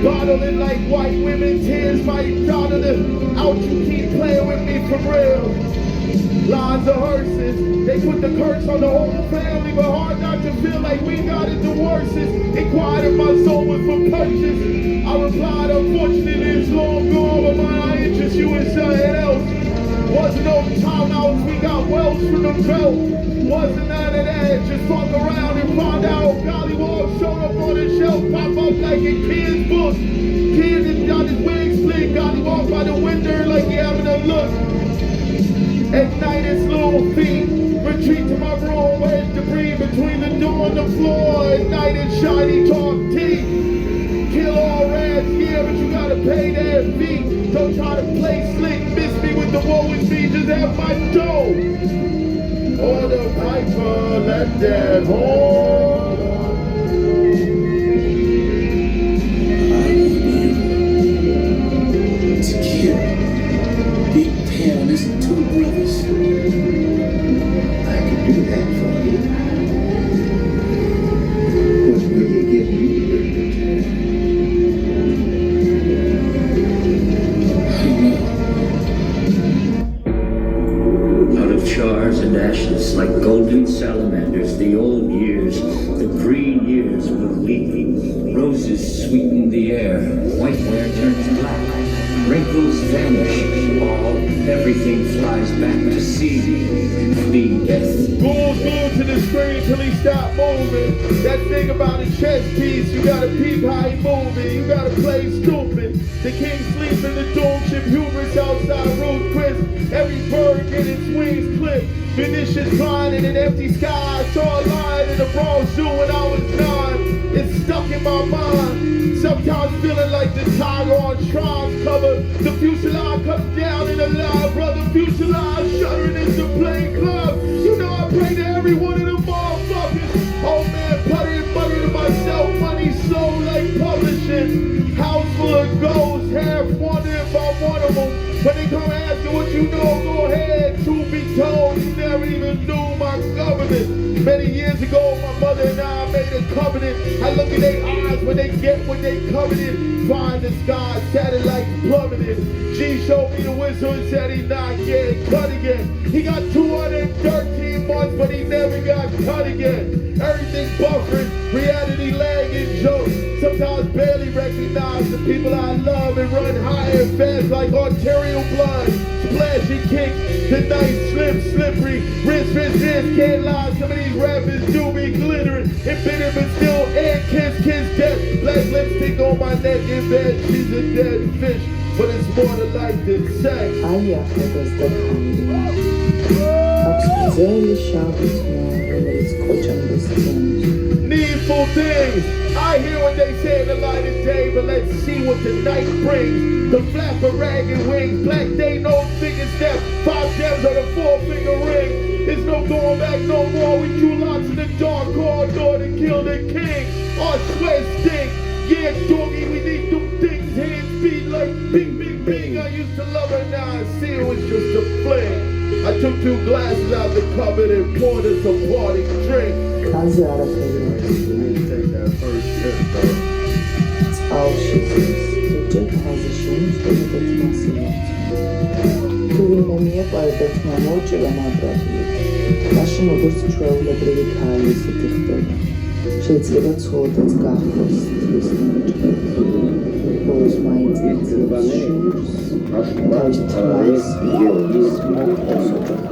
Bottling like white women, tears might daughter the out. You keep playing with me for real. Lies of hearses, they put the curse on the whole family, but hard not to feel like we got it the worstest. Inquired if my soul was for purchase. I replied, unfortunately it's long gone, but my interest you in something else. Wasn't no timeouts, we got wells from the belt. Wasn't none of that, just fuck around and find out. Gollywog showed up on the shelf, pop up like a kid's book. Kid and got his wig split, Gollywog by the window like he having a look. Ignite his little feet, retreat to my room, where's debris between the door and the floor. Ignited shiny talk teeth, kill all rats, yeah, but you gotta pay that fee. Don't try to play slick, miss me with the woe is me, just have my dough. Or the piper, let that hold on. To kill, Big Pen and his two brothers. I can do that for you. What will you give me in return? Out of chars and ashes like golden salamanders, the old years, the green years will leave. Roses sweeten the air, white hair turns black, wrinkles vanish, everything flies back to sea, flee death. Ghouls glued to the screen till he stopped moving. That thing about a chess piece, you gotta peep how he moving, you gotta play stupid. The king sleeps in the dome ship, hubris outside Ruth Chris. Every bird get its wings clipped. Munitions flying in an empty sky. I saw a lion in a bronze zoo when I was 9. It's stuck in my mind. Sometimes feeling like the tiger on Tron's cover. The fuselage comes down in a lie, brother. Fuselage shuddering into plain clouds. You know I pray to every one of them motherfuckers. Oh man, putting money to myself. Money slow like publishing. House full of ghosts. Half wonder if I'm one of them. When they come asking what you know, go ahead. Truth be told, you never even knew my government. Many years ago, my mother and I made a covenant. I look in their eyes when they get what they coveted. Find the sky, satellite plummeted. G showed me the whistle and said he not getting cut again. He got 213 months, but he never got cut again. Everything buffering, reality lagging jokes. Sometimes barely recognize the people I love and run higher and fast like arterial blood. Splash and kick, the night slim, slippery. Wrist, can't lie. Some of these rappers do be glittering and bitter, but still air kiss death. Black lipstick on my neck in bed. She's a dead fish, but it's more to life than sex. А я так специально скотчем до стены. Needful things. I hear what they say in the light of day, but let's see what the night brings. The flap of ragged wings, black day, no finger step. 5 gems on a 4-finger ring. There's no going back no more. We drew lots in the dark corridor to kill the king. Our sweat stink. Yeah, doggy, we need them things. Hands beat like bing, bing, bing. I used to love her, now I see it was just a fling. I took 2 glasses out the cupboard and poured us a party drink. Nazara Take that first sip, bro. Alşıksız, Türkçe hazırşınız da bitmezsiniz. Kuvimemiye bardatma moçe ve madratıyı. Başım obuz çuğla brevi kalisi tıktırdı. Şetzliga çoğudat kahvos, tüsnücü. Boz mayın shoes. Taş tımaz, yıldız, mokta sokak.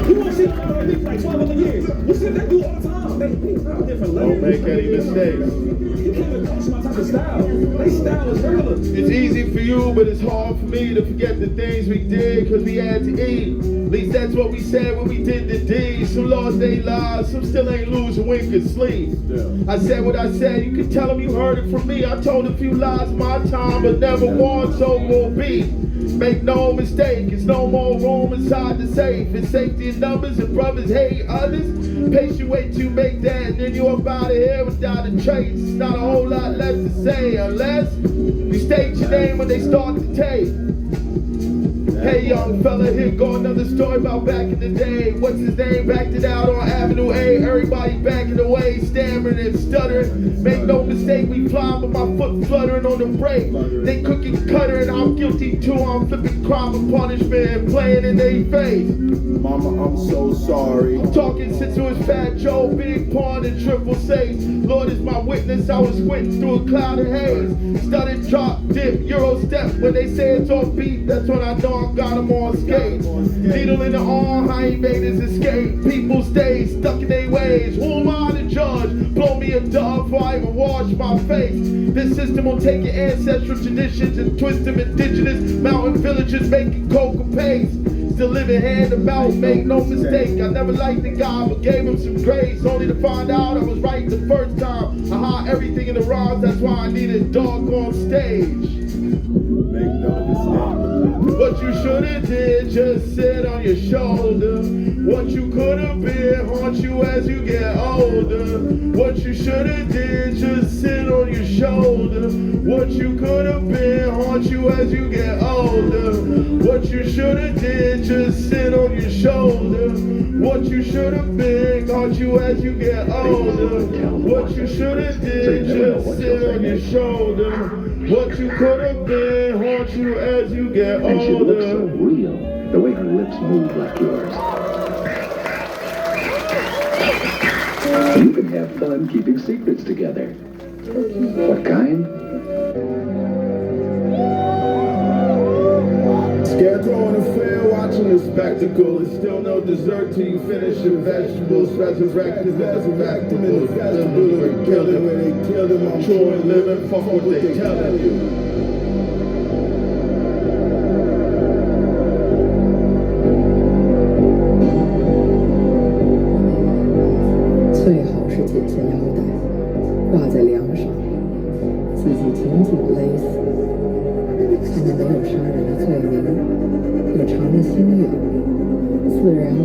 You want to see my big like 12 other years. We see they do all the time. They different levels. Don't make any mistakes. You can't even coach my type of style. They style is regular. It's easy for you, but it's hard for me to forget the things we did because we had to eat. At least that's what we said when we did the deed. Some lost their lives, some still ain't losing wink or sleep. Yeah. I said what I said, you can tell them you heard it from me. I told a few lies my time, but never one, so will be. Make no mistake, it's no more room inside the safe. It's safety in numbers and brothers hate others. Patient wait to make that and then you up out of here without a trace. It's not a whole lot left to say unless you state your name when they start to tape. Hey young fella, here go another story about back in the day. What's his name? Backed it out on Avenue A. Everybody backing away, stammering and stuttering. Make no mistake, we flying with my foot fluttering on the brake. They cookie cutter and I'm guilty too. I'm flipping crime and punishment and playing in their face. Mama, I'm so sorry. I'm talking since it was Fat Joe, Big Pawn and Triple Sage. Lord is my witness, I was squinting through a cloud of haze. Studded drop, dip, Euro step. When they say it's on beat, that's when I know I got them on skates. Needle in the arm, I ain't made his escape. People stay stuck in their ways. Who am I to judge? Blow me a dub before I even wash my face. This system will take your ancestral traditions and twist them indigenous mountain villages making coca paste. Still living hand about, make no mistake. I never liked the guy, but gave him some grace. Only to find out I was right the first time. I hide everything in the rhymes, that's why I need a dog on stage. Make no mistake. What you should've did, just sit on your shoulder. What you could've been, haunt you as you get older. What you should've did, just sit on your shoulder. What you could've been, haunt you as you get older. What you should've did, just sit on your shoulder. What you should've been, haunt you as you get older. What you should've did, just sit on your shoulder. What you could've been, haunt you as you get older. And she looks so real, the way her lips move like yours. You can have fun keeping secrets together. What kind? Scarecrow in the fair, watching the spectacle. It's still no dessert till you finish your vegetables. Resurrected, resurrectable. Kill them where they kill them. I'm true and living, fuck what they telling you. 最好是紧身腰带挂在梁上，自己紧紧勒死。他们没有杀人的罪名，有偿的心愿，自然的。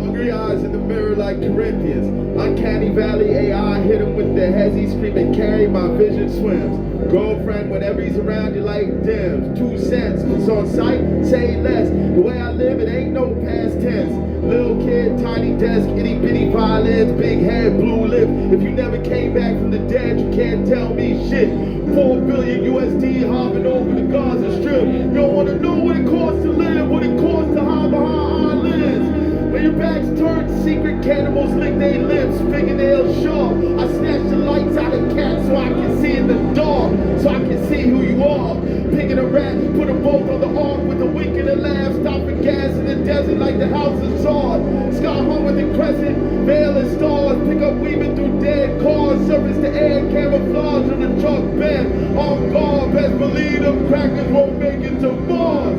Hungry eyes in the mirror like Corinthians. Uncanny Valley AI hit him with the hezzy screaming, carry my vision swims. Girlfriend, whenever he's around, you like dims. 2 cents, it's on sight, say less. The way I live, it ain't no past tense. Little kid, tiny desk, itty bitty violins, big head, blue lip. If you never came back from the dead, you can't tell me shit. 4 billion USD hopping over the Gaza Strip. You don't wanna know what it costs to live, what it costs to hide behind eyelids. When your backs turned, secret cannibals lick their lips, fingernails sharp. I snatch the lights out of cats so I can see in the dark, so I can see who you are. Picking a rat, put them both on the ark with a wink and a laugh, stopping gas in the desert like the house of Sard. Sky hung with the crescent, veil and stars, pick up weaving through dead cars, surface to air, camouflage on the truck bed. On guard, best believe them crackers won't make it to Mars.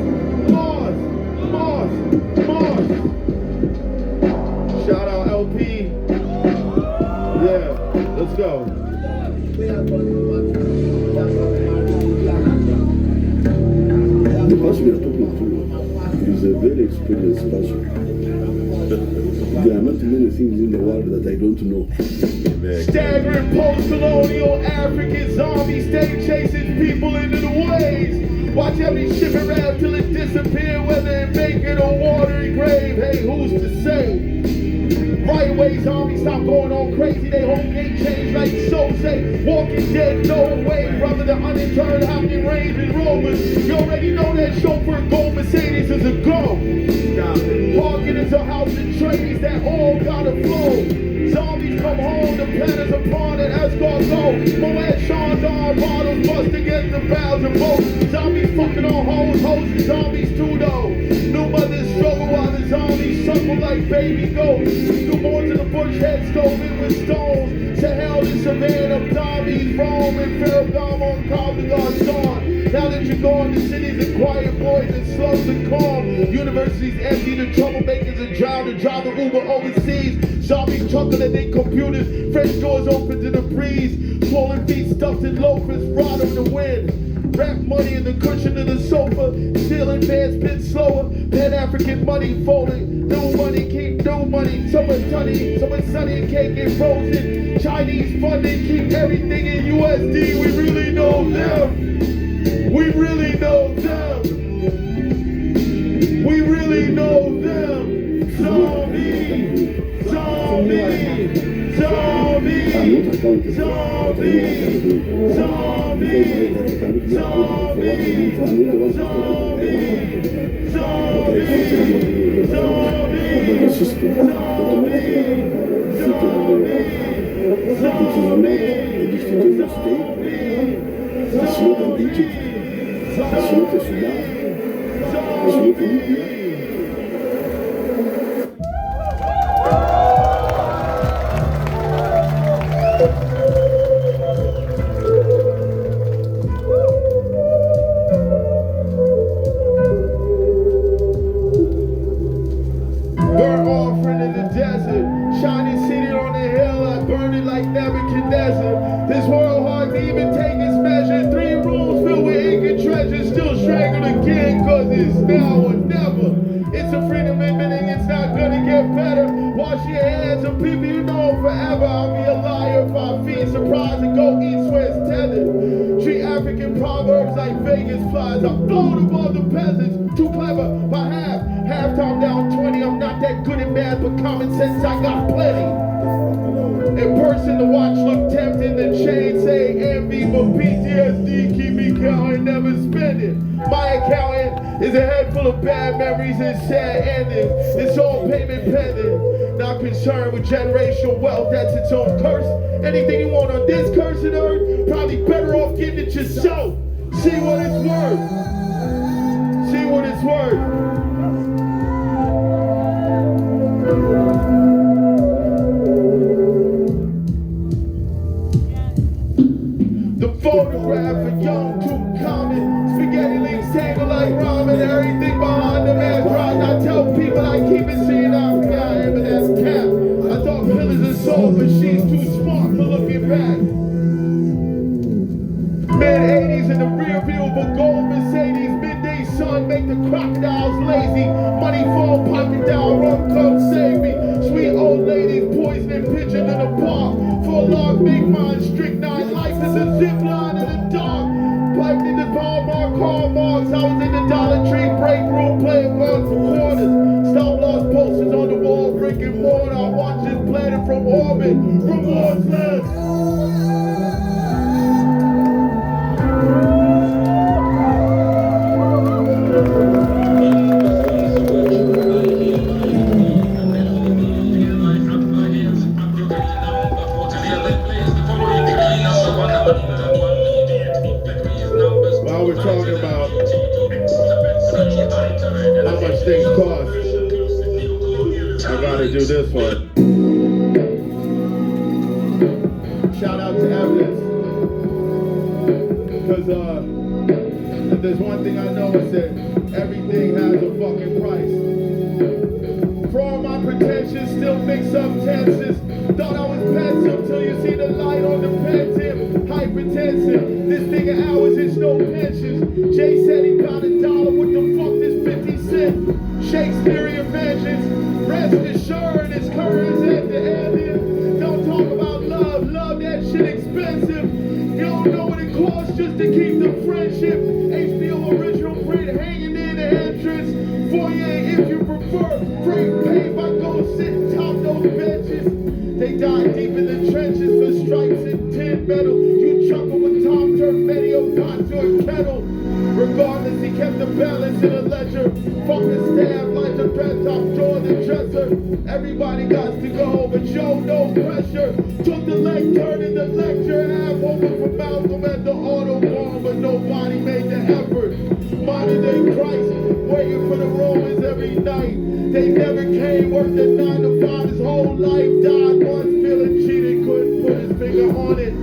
Mars, Mars, Mars. Shout out LP. Yeah, let's go. The person we are talking to is a very experienced person. There are not many things in the world that I don't know. Staggering post-colonial African zombies stay chasing people into the waves. Watch every ship around till it disappear, whether it make it a watery grave. Hey, who's to say? Right away, zombies stop going on crazy. They whole game change like so say. Walking dead, no way, brother. The uninterred, how many Range and Rovers? You already know that chauffeur gold Mercedes is a go. Parking into house and trains that all gotta flow. Zombies come home, the planners upon it, escort go. Moet, Sean, Don, bottles bust against the bows of boats. Zombies fucking on hoes, hoes and zombies too though. New mothers struggle while the zombies suckle like baby goats. Newborns in the bush, heads stoven with stones. Sahel and Savannah, zombies roam and Ferragamo and Cobblingard Dawn. Now that you're gone, the city's a quiet boys and slows and calm. Universities empty, the troublemakers are drowned and drive the Uber overseas. Zombies chuckle at their computers, French doors open to the breeze. Swollen feet stuffed in loafers, rot on the wind. Wrap money in the cushion of the sofa, ceiling fans spin slower. Pan-African money folding, new money keep new money. Someone's sunny and can't get frozen. Chinese funding keep everything in USD. We really know them. We really know them. We really know them. Zombie, zombie, zombie, zombie, zombie, zombie, zombie, burnt offering in the desert, shining city on the hill, I burned it like Nebuchadnezzar. This world hard to even take its measure. 3 rooms filled with ink and treasure, still strangled again, cause it's now or never. It's a freedom amendment and it's not gonna get better. Wash your hands of people you know forever. I'll be a liar if I feed surprise and go east where it's tethered. Treat African proverbs like Vegas flies. I'm flown above the peasants, too clever by halftime down 20. I'm not that good at math, but common sense I got plenty. In person, the watch look tempting, the chain say envy, but PTSD keep me counting, never spending. My accountant is a head full of bad memories and sad endings. It's all payment pending. Not concerned with generational wealth, that's its own curse. Anything you want on this cursed earth, probably better off getting it yourself. See what it's worth. See what it's worth. The photograph of young Tutankhamun, spaghetti links tangled like ramen, everything behind the man dry. I tell people I keep it seen, I'm guy, but that's cap. I thought pillars of soul, but she's too smart for looking back. Mid-80s in the rear view of a gold Mercedes, midday sun make the crocodiles lazy. Money fall, pocket down, rum come save me. Sweet old ladies poisoning pigeon in the park. Full log, big mind, strychnine, life is a zip line in the dark. Piped in the Karl Marx, I was in the Dollar Tree break room playing cards for quarters. Stop loss posters on the wall, brick and mortar. I watch this planet from orbit, remorseless. do this one. Shout out to Evidence. Because if there's one thing I know, it's that everything has a fucking price. For all my pretensions, still mix up tenses. Thought I was pensive till you see the light on the pen tip. Hypertensive, this nigga hours, it's no pensions. Jay said he got $1, what the fuck this 50 cent? Shakespearean vengeance, rest assured his currents at the end. Don't talk about love, love that shit expensive. You don't know what it costs just to keep the friendship. HBO original print hanging in the entrance. Foyer if you prefer, free pay by go sit top those benches. They died deep in the trenches for stripes and tin metal. You chuckle when Tom turned many a pot to a kettle. Regardless, he kept the balance in a ledger. Fuck the staff like the bed top drawer the dresser. Everybody got to go, but show no pressure. Took the leg turn in the lecture. Half over for Malcolm at the Autobahn, but nobody made the effort. Modern day Christ, waiting for the Romans every night. They never came, worked a 9 to 5 his whole life. Died once, feeling cheated, couldn't put his finger on it.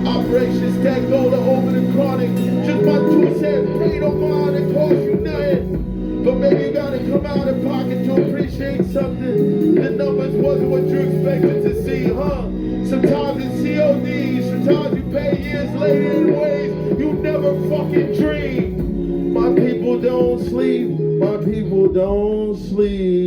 Operation Stack Gold over the chronic. Just my 2 cents, pay no mind, it cost you nothing. But maybe you gotta come out of pocket to appreciate something. The numbers wasn't what you expected to see, huh? Sometimes it's COD, sometimes you pay years later in ways you never fucking dreamed. My people don't sleep, my people don't sleep.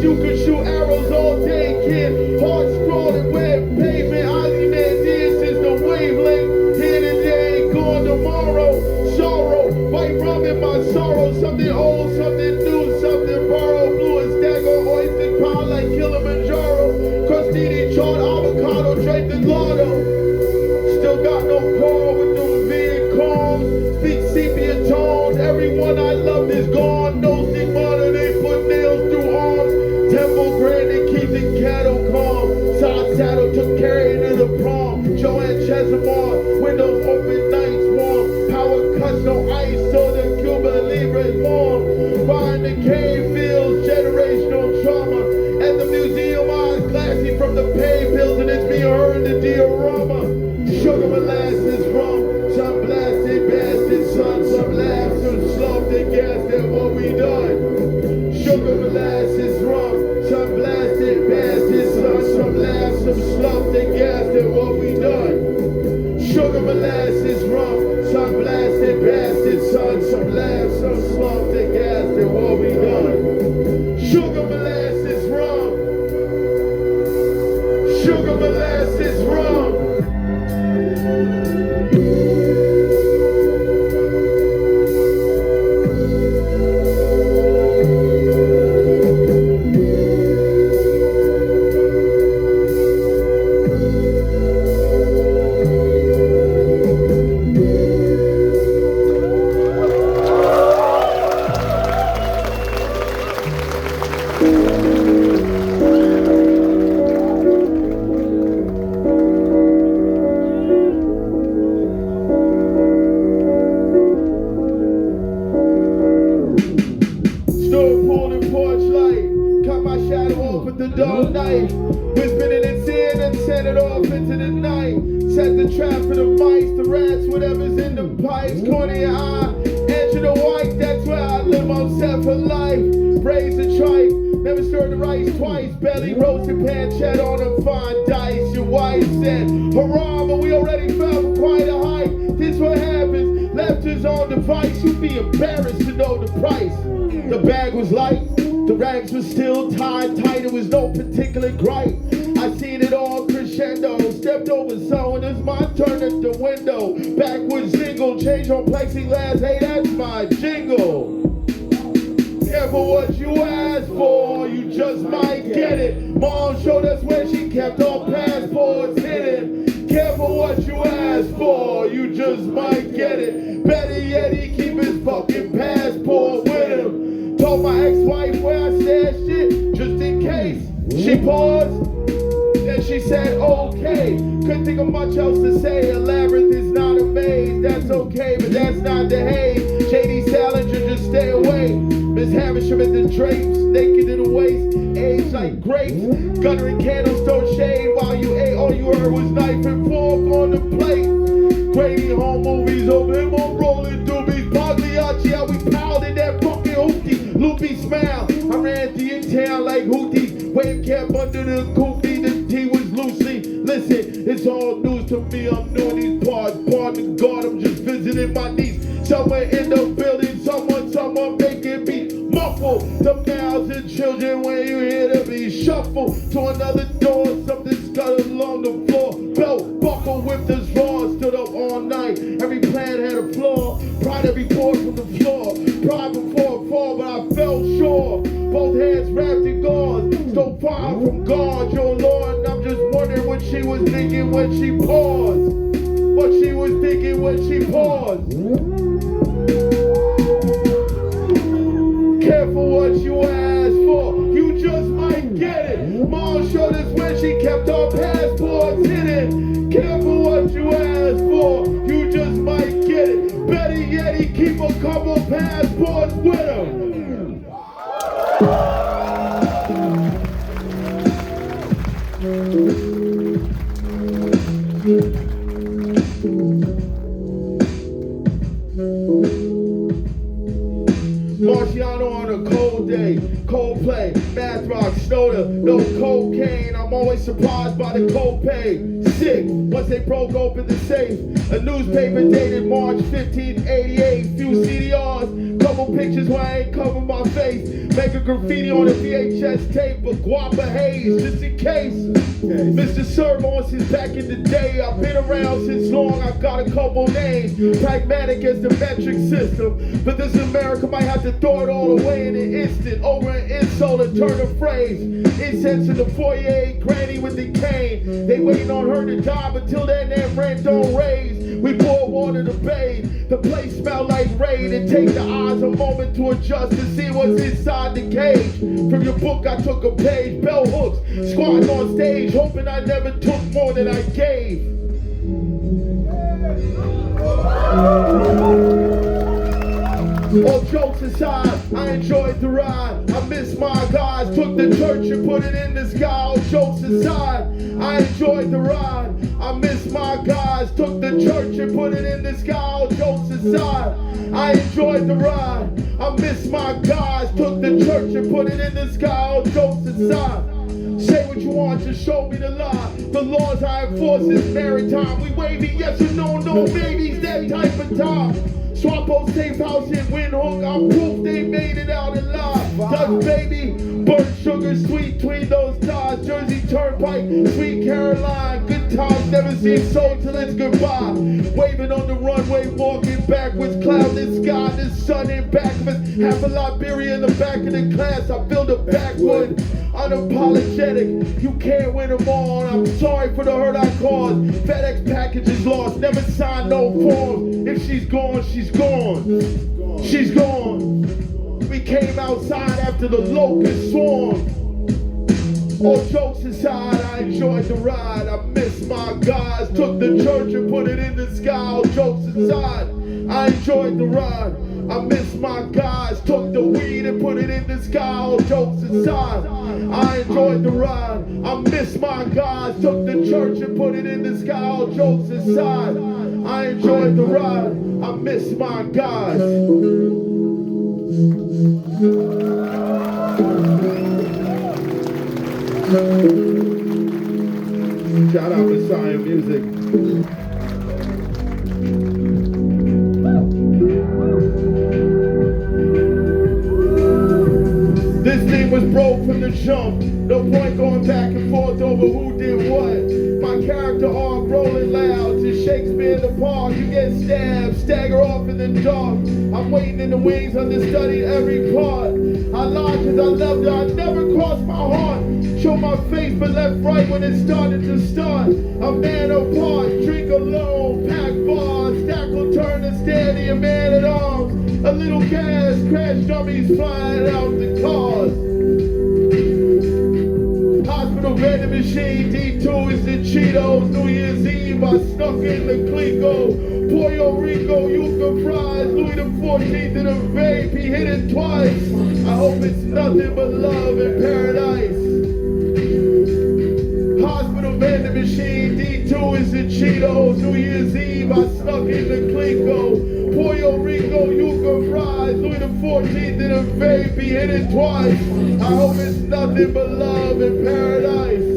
You can shoot arrows all day, kid. Hard scrolling, web pavement. Ozzy Man did since the wavelength. Here today, gone tomorrow. Sorrow, white rum in my sorrow. Something old, something new, something borrowed. Blue and stagger, oyster pound like Kilimanjaro. Crostini chart, avocado, draped in lotto. Still got no call with them vehicles. Speak sepia tones. Everyone I loved is gone. No stigmata, they put nails through arms. Temple granted, keep the cattle calm. Side saddle took carrying to the prom. Joanne Chesimard, windows open, nights warm. Power cuts, no ice, so the Cuba Libre is warm. Find the cave fields, generational trauma. At the museum, eyes glassy from the pain pills, and it's being heard in the diorama. Sugar molasses rum, some blasted bastard son, some laugh, some slumped and gassed at what we done. Sugar molasses rum, some blasted bastard son, some laugh, some slumped and gassed at what we done. Sugar molasses rum, some blasted bastard son, some laugh, some slumped and gassed at what we done. Sugar molasses rum, sugar molasses rum. Was still tied tight, it was no particular gripe. I seen it all crescendo, stepped over someone, it's my turn at the window. Backwards single, change on plexiglass, hey that's my jingle. Yeah, Careful what you ask for, you just might get it. Mom showed us where she kept our passports hidden. Careful what you ask for, you just might get it. Better yet, he keep his fucking passport with him. Told my ex-wife where I said shit, just in case. She paused, then she said, okay. Couldn't think of much else to say. A labyrinth is not a maze, that's okay, but that's not the haze. J.D. Salinger, just stay away. Miss Havisham at the drapes, naked to the waist, aged like grapes. Guttering candles don't shade while you ate. All you heard was knife and fork on the plate. Grady home movies over him on rolling doobies. Pagliacci, how we piled in that fucking Houthi. Loopy smile, I ran through your town like Houthi. Wave cap under the goofy, the tea was loosely. Listen, it's all news to me, I'm new in these parts. Pardon God, I'm just visiting my niece. Somewhere in the building, someone making me muffle the mouths and children when you hear the beat shuffle to another door, something scuttled along the floor. Belt buckle whipped his raw, stood up all night. Every plan had a flaw, pride every poured from the floor. Pride before a fall, but I fell short. Both hands wrapped in gauze, so far from God, your Lord. And I'm just wondering what she was thinking when she paused. What she was thinking when she paused. Careful what you ask for, you just might get it. Mom showed us when she kept our passports hidden. Careful what you ask for, you just might get it. Better yet, he keep a couple passports with him. Marciano on a cold day, Coldplay, math rock, Snowder, no cocaine. I'm always surprised by the copay. Sick, once they broke open the safe. A newspaper dated March 1588. Few CDRs, couple pictures where I ain't covered my face. Make a graffiti on a VHS tape of Guapa Haze, just in case. Mr. Sermon since back in the day. I've been around since long, I've got a couple names. Pragmatic as the metric system. But this America might have to throw it all away in an instant. Over an insult and turn a phrase. Incense in the foyer, granny with the cane. They waiting on her to die, but till then that rent don't raise. We pour water to bathe. The place smell like rain. It takes the eyes a moment to adjust to see what's inside the cage. From your book I took a page. Bell hooks, squatting on stage, hoping I never took more than I gave. All jokes aside, I enjoyed the ride. I miss my guys, took the church and put it in the sky. All jokes aside, I enjoyed the ride. I miss my guys, took the church and put it in the sky. All jokes aside, I enjoyed the ride. I miss my guys, took the church and put it in the sky. All jokes aside. Say what you want, just show me the lie. The laws I enforce is maritime. We wavy yes or no, no babies, that type of time. Swapo safe house in Windhoek, I'm proof they made it out alive. Dutch baby, burnt sugar sweet between those ties. Jersey Turnpike, Sweet Caroline. Good times never seen so till it's goodbye. Waving on the runway, walking backwards, cloudless sky, the sun in back of us. Half a Liberia in the back of the class, I feel the backwood. Unapologetic, you can't win them all. I'm sorry for the hurt I caused. FedEx package is lost, never signed no forms. If she's gone, she's gone. She's gone. We came outside after the locust swarm. All jokes aside, I enjoyed the ride. I miss my guys, took the church and put it in the sky. All jokes aside, I enjoyed the ride. I miss my guys, took the weed and put it in the sky. All jokes aside, I enjoyed the ride. I miss my guys, took the church and put it in the sky. All jokes aside, I enjoyed the ride. I miss my guys. Shout out Messiah Music. This thing was broke from the jump. No point going back and forth over who did what. My character arc rolling loud to Shakespeare in the park. You get stabbed, stagger off in the dark. I'm waiting in the wings, understudied every part. I lied cause I loved her, I never crossed my heart. Show my face but left right when it started to start. A man apart, drink alone, pack bars. Stack will turn and steady, a man at arms. A little gas, crash dummies flying out the cars. Hospital vending machine, D2 is the Cheetos. New Year's Eve, I snuck in the Clico. Pollo Rico, Yuca fries, Louis the 14th in a vape, he hit it twice. I hope it's nothing but love in paradise. Hospital vending machine, D2 is the Cheetos. New Year's Eve, I snuck in the Clico. Pollo Rico, Yuca fries, Louis the 14th in a vape, he hit it twice. I hope it's nothing but love in paradise.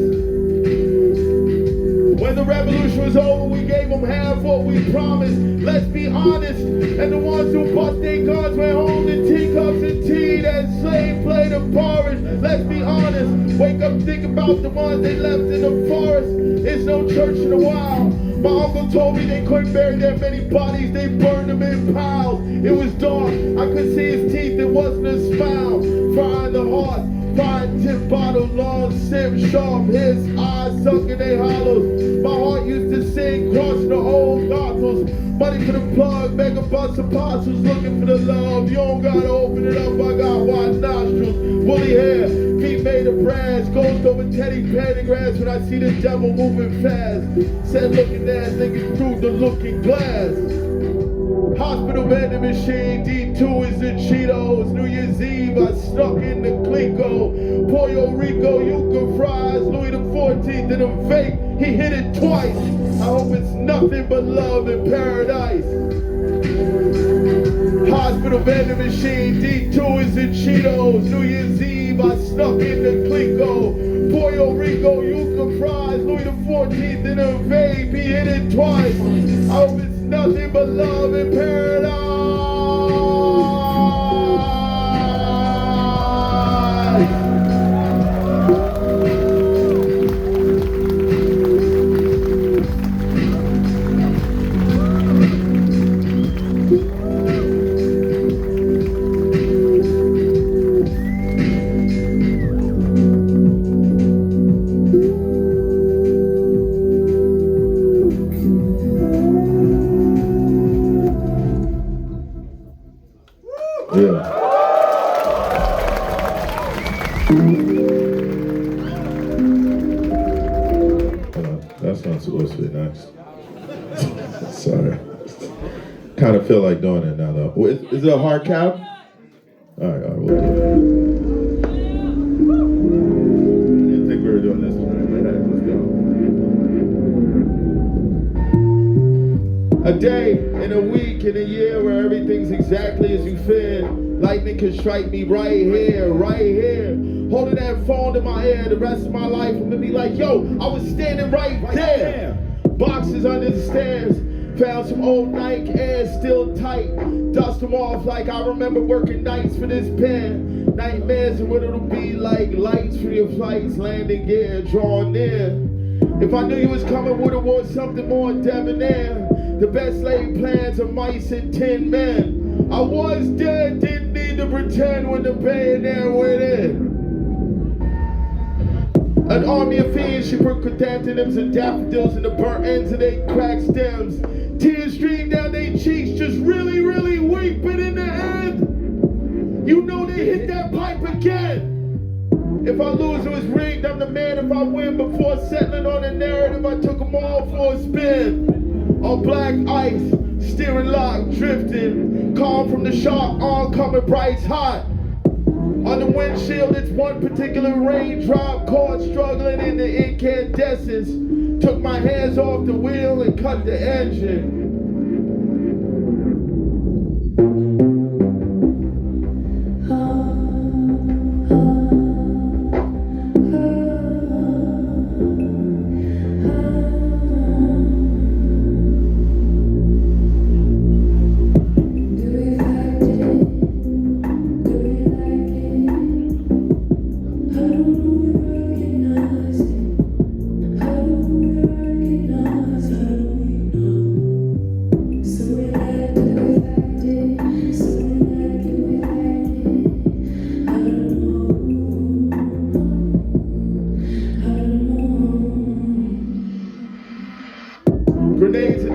When the revolution was over, we gave them half what we promised. Let's be honest. And the ones who bust their guns went home to teacups and tea. That slave played the porridge. Let's be honest. Wake up, think about the ones they left in the forest. It's no church in the wild. My uncle told me they couldn't bury that many bodies. They burned them in piles. It was dark. I could see his teeth. It wasn't a smile. Frying the heart. Fine tip bottle, long sip, sharp hiss, eyes sunk in they hollows. My heart used to sing, crossing the old gospels. Money for the plug, mega bus apostles, looking for the love. You don't gotta open it up, I got wide nostrils, woolly hair, feet made of brass, ghost over Teddy Pendergrass when I see the devil moving fast. Said looking ass, niggas through the looking glass. Hospital vending machine, D2 is the Cheetos. New Year's Eve, I stuck in the Clico. Pollo Rico, Yuca fries, Louis the 14th in a vape, he hit it twice. I hope it's nothing but love in paradise. Hospital vending machine, D2 is the Cheetos. New Year's Eve, I stuck in the Clico. Pollo Rico, Yuca fries, Louis the 14th in a vape, he hit it twice. I hope it's nothing but love in paradise. That's not supposed to be nice. Sorry. Kind of feel like doing it now, though. Is it a hard cap? All right, we'll do it. I didn't think we were doing this tonight, but hey, let's go. A day, in a week, in a year where everything's exactly as you feared. Lightning can strike me right here, holding that phone in my ear. The rest of my life, I'm gonna be like, yo, I was standing right there. Boxes under the stairs, found some old Nike Airs still tight. Dust them off like I remember working nights for this pen. Nightmares of what it'll be like, lights for your flights, landing gear, drawing near. If I knew you was coming, would've worn something more debonair. The best laid plans of mice and 10 men. I was dead, didn't need to pretend when the bayonet went in. An army of fiends, she put chrysanthemums and daffodils in the burnt ends of their cracked stems. Tears streamed down their cheeks, just really, really weak, but in the end, you know they hit that pipe again. If I lose, it was rigged, I'm the man if I win. Before settling on a narrative, I took them all for a spin. On black ice, steering lock, drifting. Calm from the sharp, oncoming bright hot. On the windshield, it's one particular raindrop. Caught struggling in the incandescence. Took my hands off the wheel and cut the engine.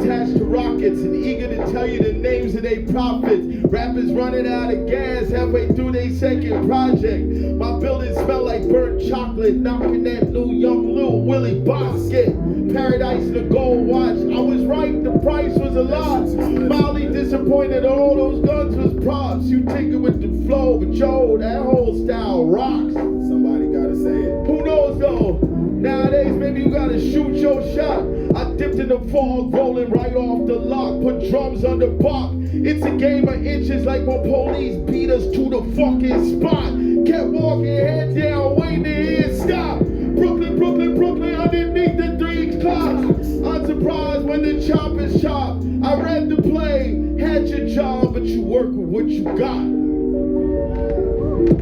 attached to rockets and eager to tell you the names of their prophets. Rappers running out of gas halfway through their second project. My building smell like burnt chocolate, knocking that new young Lil Willie basket. Paradise and a gold watch. I was right, the price was a lot. Mildly disappointed, all those guns was props. You tinker with the flow, but yo, that whole style rocks. Somebody gotta say it. Who knows though? Nowadays, maybe you gotta shoot your shot. I dipped in the fog, rolling right off the lock. Put drums on the block. It's a game of inches like when police beat us to the fucking spot. Kept walking, head down, waiting to hear it stop. Brooklyn, Brooklyn, Brooklyn, underneath the 3 clocks. Unsurprised when the choppers chop. I read the play, had your job, but you work with what you got.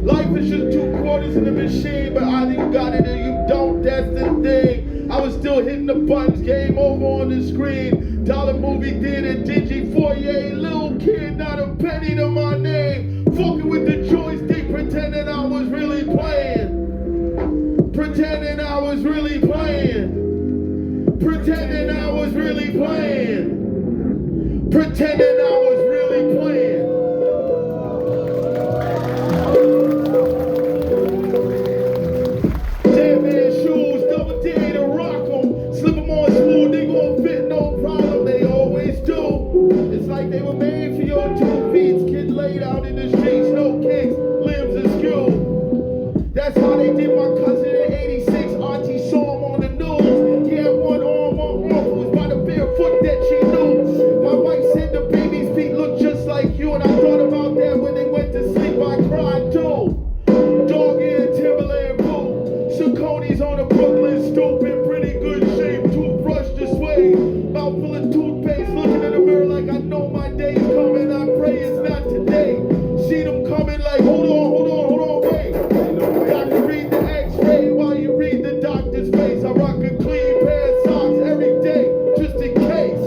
Life is just 2 quarters in the machine, but either you got it or you don't, that's the thing. I was still hitting the buttons, game over on the screen. Dollar movie theater, dingy foyer, little kid, not a penny to my name. Fucking with the joystick, pretending I was really playing. Pretending I was really playing. Pretending I was really playing. Pretending I was really playing. Dead man shoes, double D to rock them. Slip them on smooth, they gon' fit no problem. They always do. It's like they were made for your 2 feet. Kid laid out in the streets, no kicks, limbs askew. That's how they did my cousin in 86. Auntie saw him on the news. He had one arm, one arm was by the bare foot that she knew. My wife said the baby's feet look just like you, and I thought about that when they went to sleep. I cried too. Dog ear, Timberland boot. Saucony's on a Brooklyn stoop in pretty good shape. Toothbrush to sway. Mouth full of toothpaste. Looking in the mirror like I know my day's coming. I pray it's not today. See them coming like hold on, wait. Doctor read the x-ray while you read the doctor's face. I rock a clean pair of socks every day, just in case.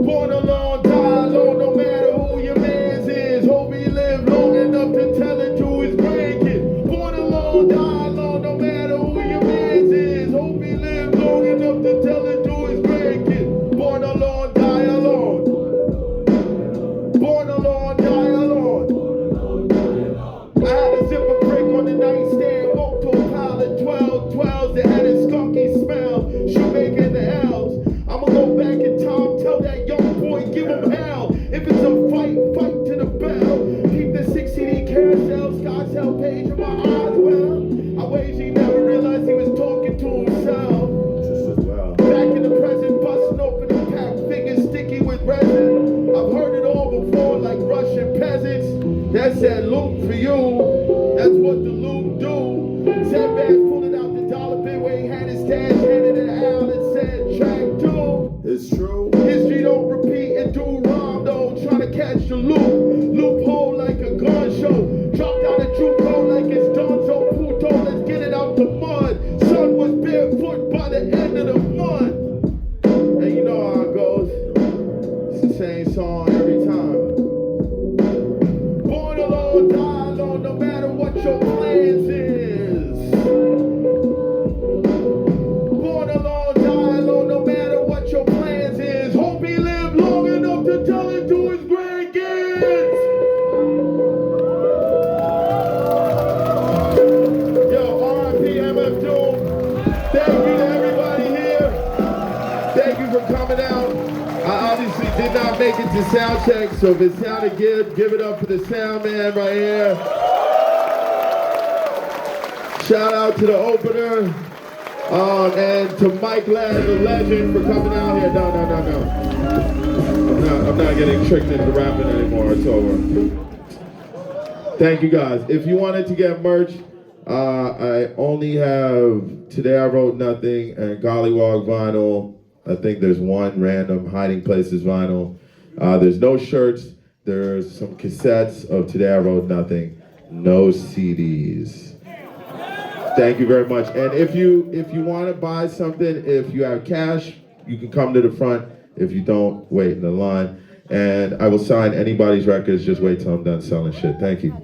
Born alone, die alone, no matter who your man's is. Hope he live long enough to tell it to his grandkids. Born alone, die alone, no matter who your man's is. Hope he live long enough to tell it to his grandkids. Born alone, die alone. Born alone, die alone. I had a zipper break on the nightstand, walked to a pile of 12s that had a skunky smell. Shoemaker in the L's. I'ma go back in time, tell that young boy, give him hell. If it's a fight, fight to the bell. Keep the 6 CD carousel, Scotch held page in my eyes, well. I wager he never realized he was talking to himself. Back in the present, busting open the pack, fingers sticky with resin. I've heard it all before, like Russian peasants. That's that loop for you. That's what the loop do. ZMBY pulling out the dollar bill where he had his stash, handed it out and said, track 2. It's true. History don't repeat and do rhyme though. Trying to catch the loop. Loophole like a gun show. Dropped out a Juco like it's Donzo Puto. Let's get it out the mud. Son was barefoot by the end of the month. And you know how it goes. It's the same song every time. Born alone, die alone, no matter what your plans is. Born alone, die alone, no matter what your plans is. Hope he lived long enough to tell it to his grandkids. Yo, R.I.P. MF Doom. Thank you to everybody here. Thank you for coming out. I obviously did not make it to soundcheck, so if it sounded good, give it up for the sound man right here. Shout out to the opener, and to Mike Ladd, the legend, for coming out here. No. I'm not getting tricked into rapping anymore. It's over. Thank you guys. If you wanted to get merch, I only have Today I Wrote Nothing and Gollywog vinyl. I think there's one random Hiding Places vinyl. There's no shirts. There's some cassettes of Today I Wrote Nothing. No CDs. Thank you very much. And if you want to buy something, if you have cash, you can come to the front. If you don't, wait in the line. And I will sign anybody's records. Just wait till I'm done selling shit. Thank you.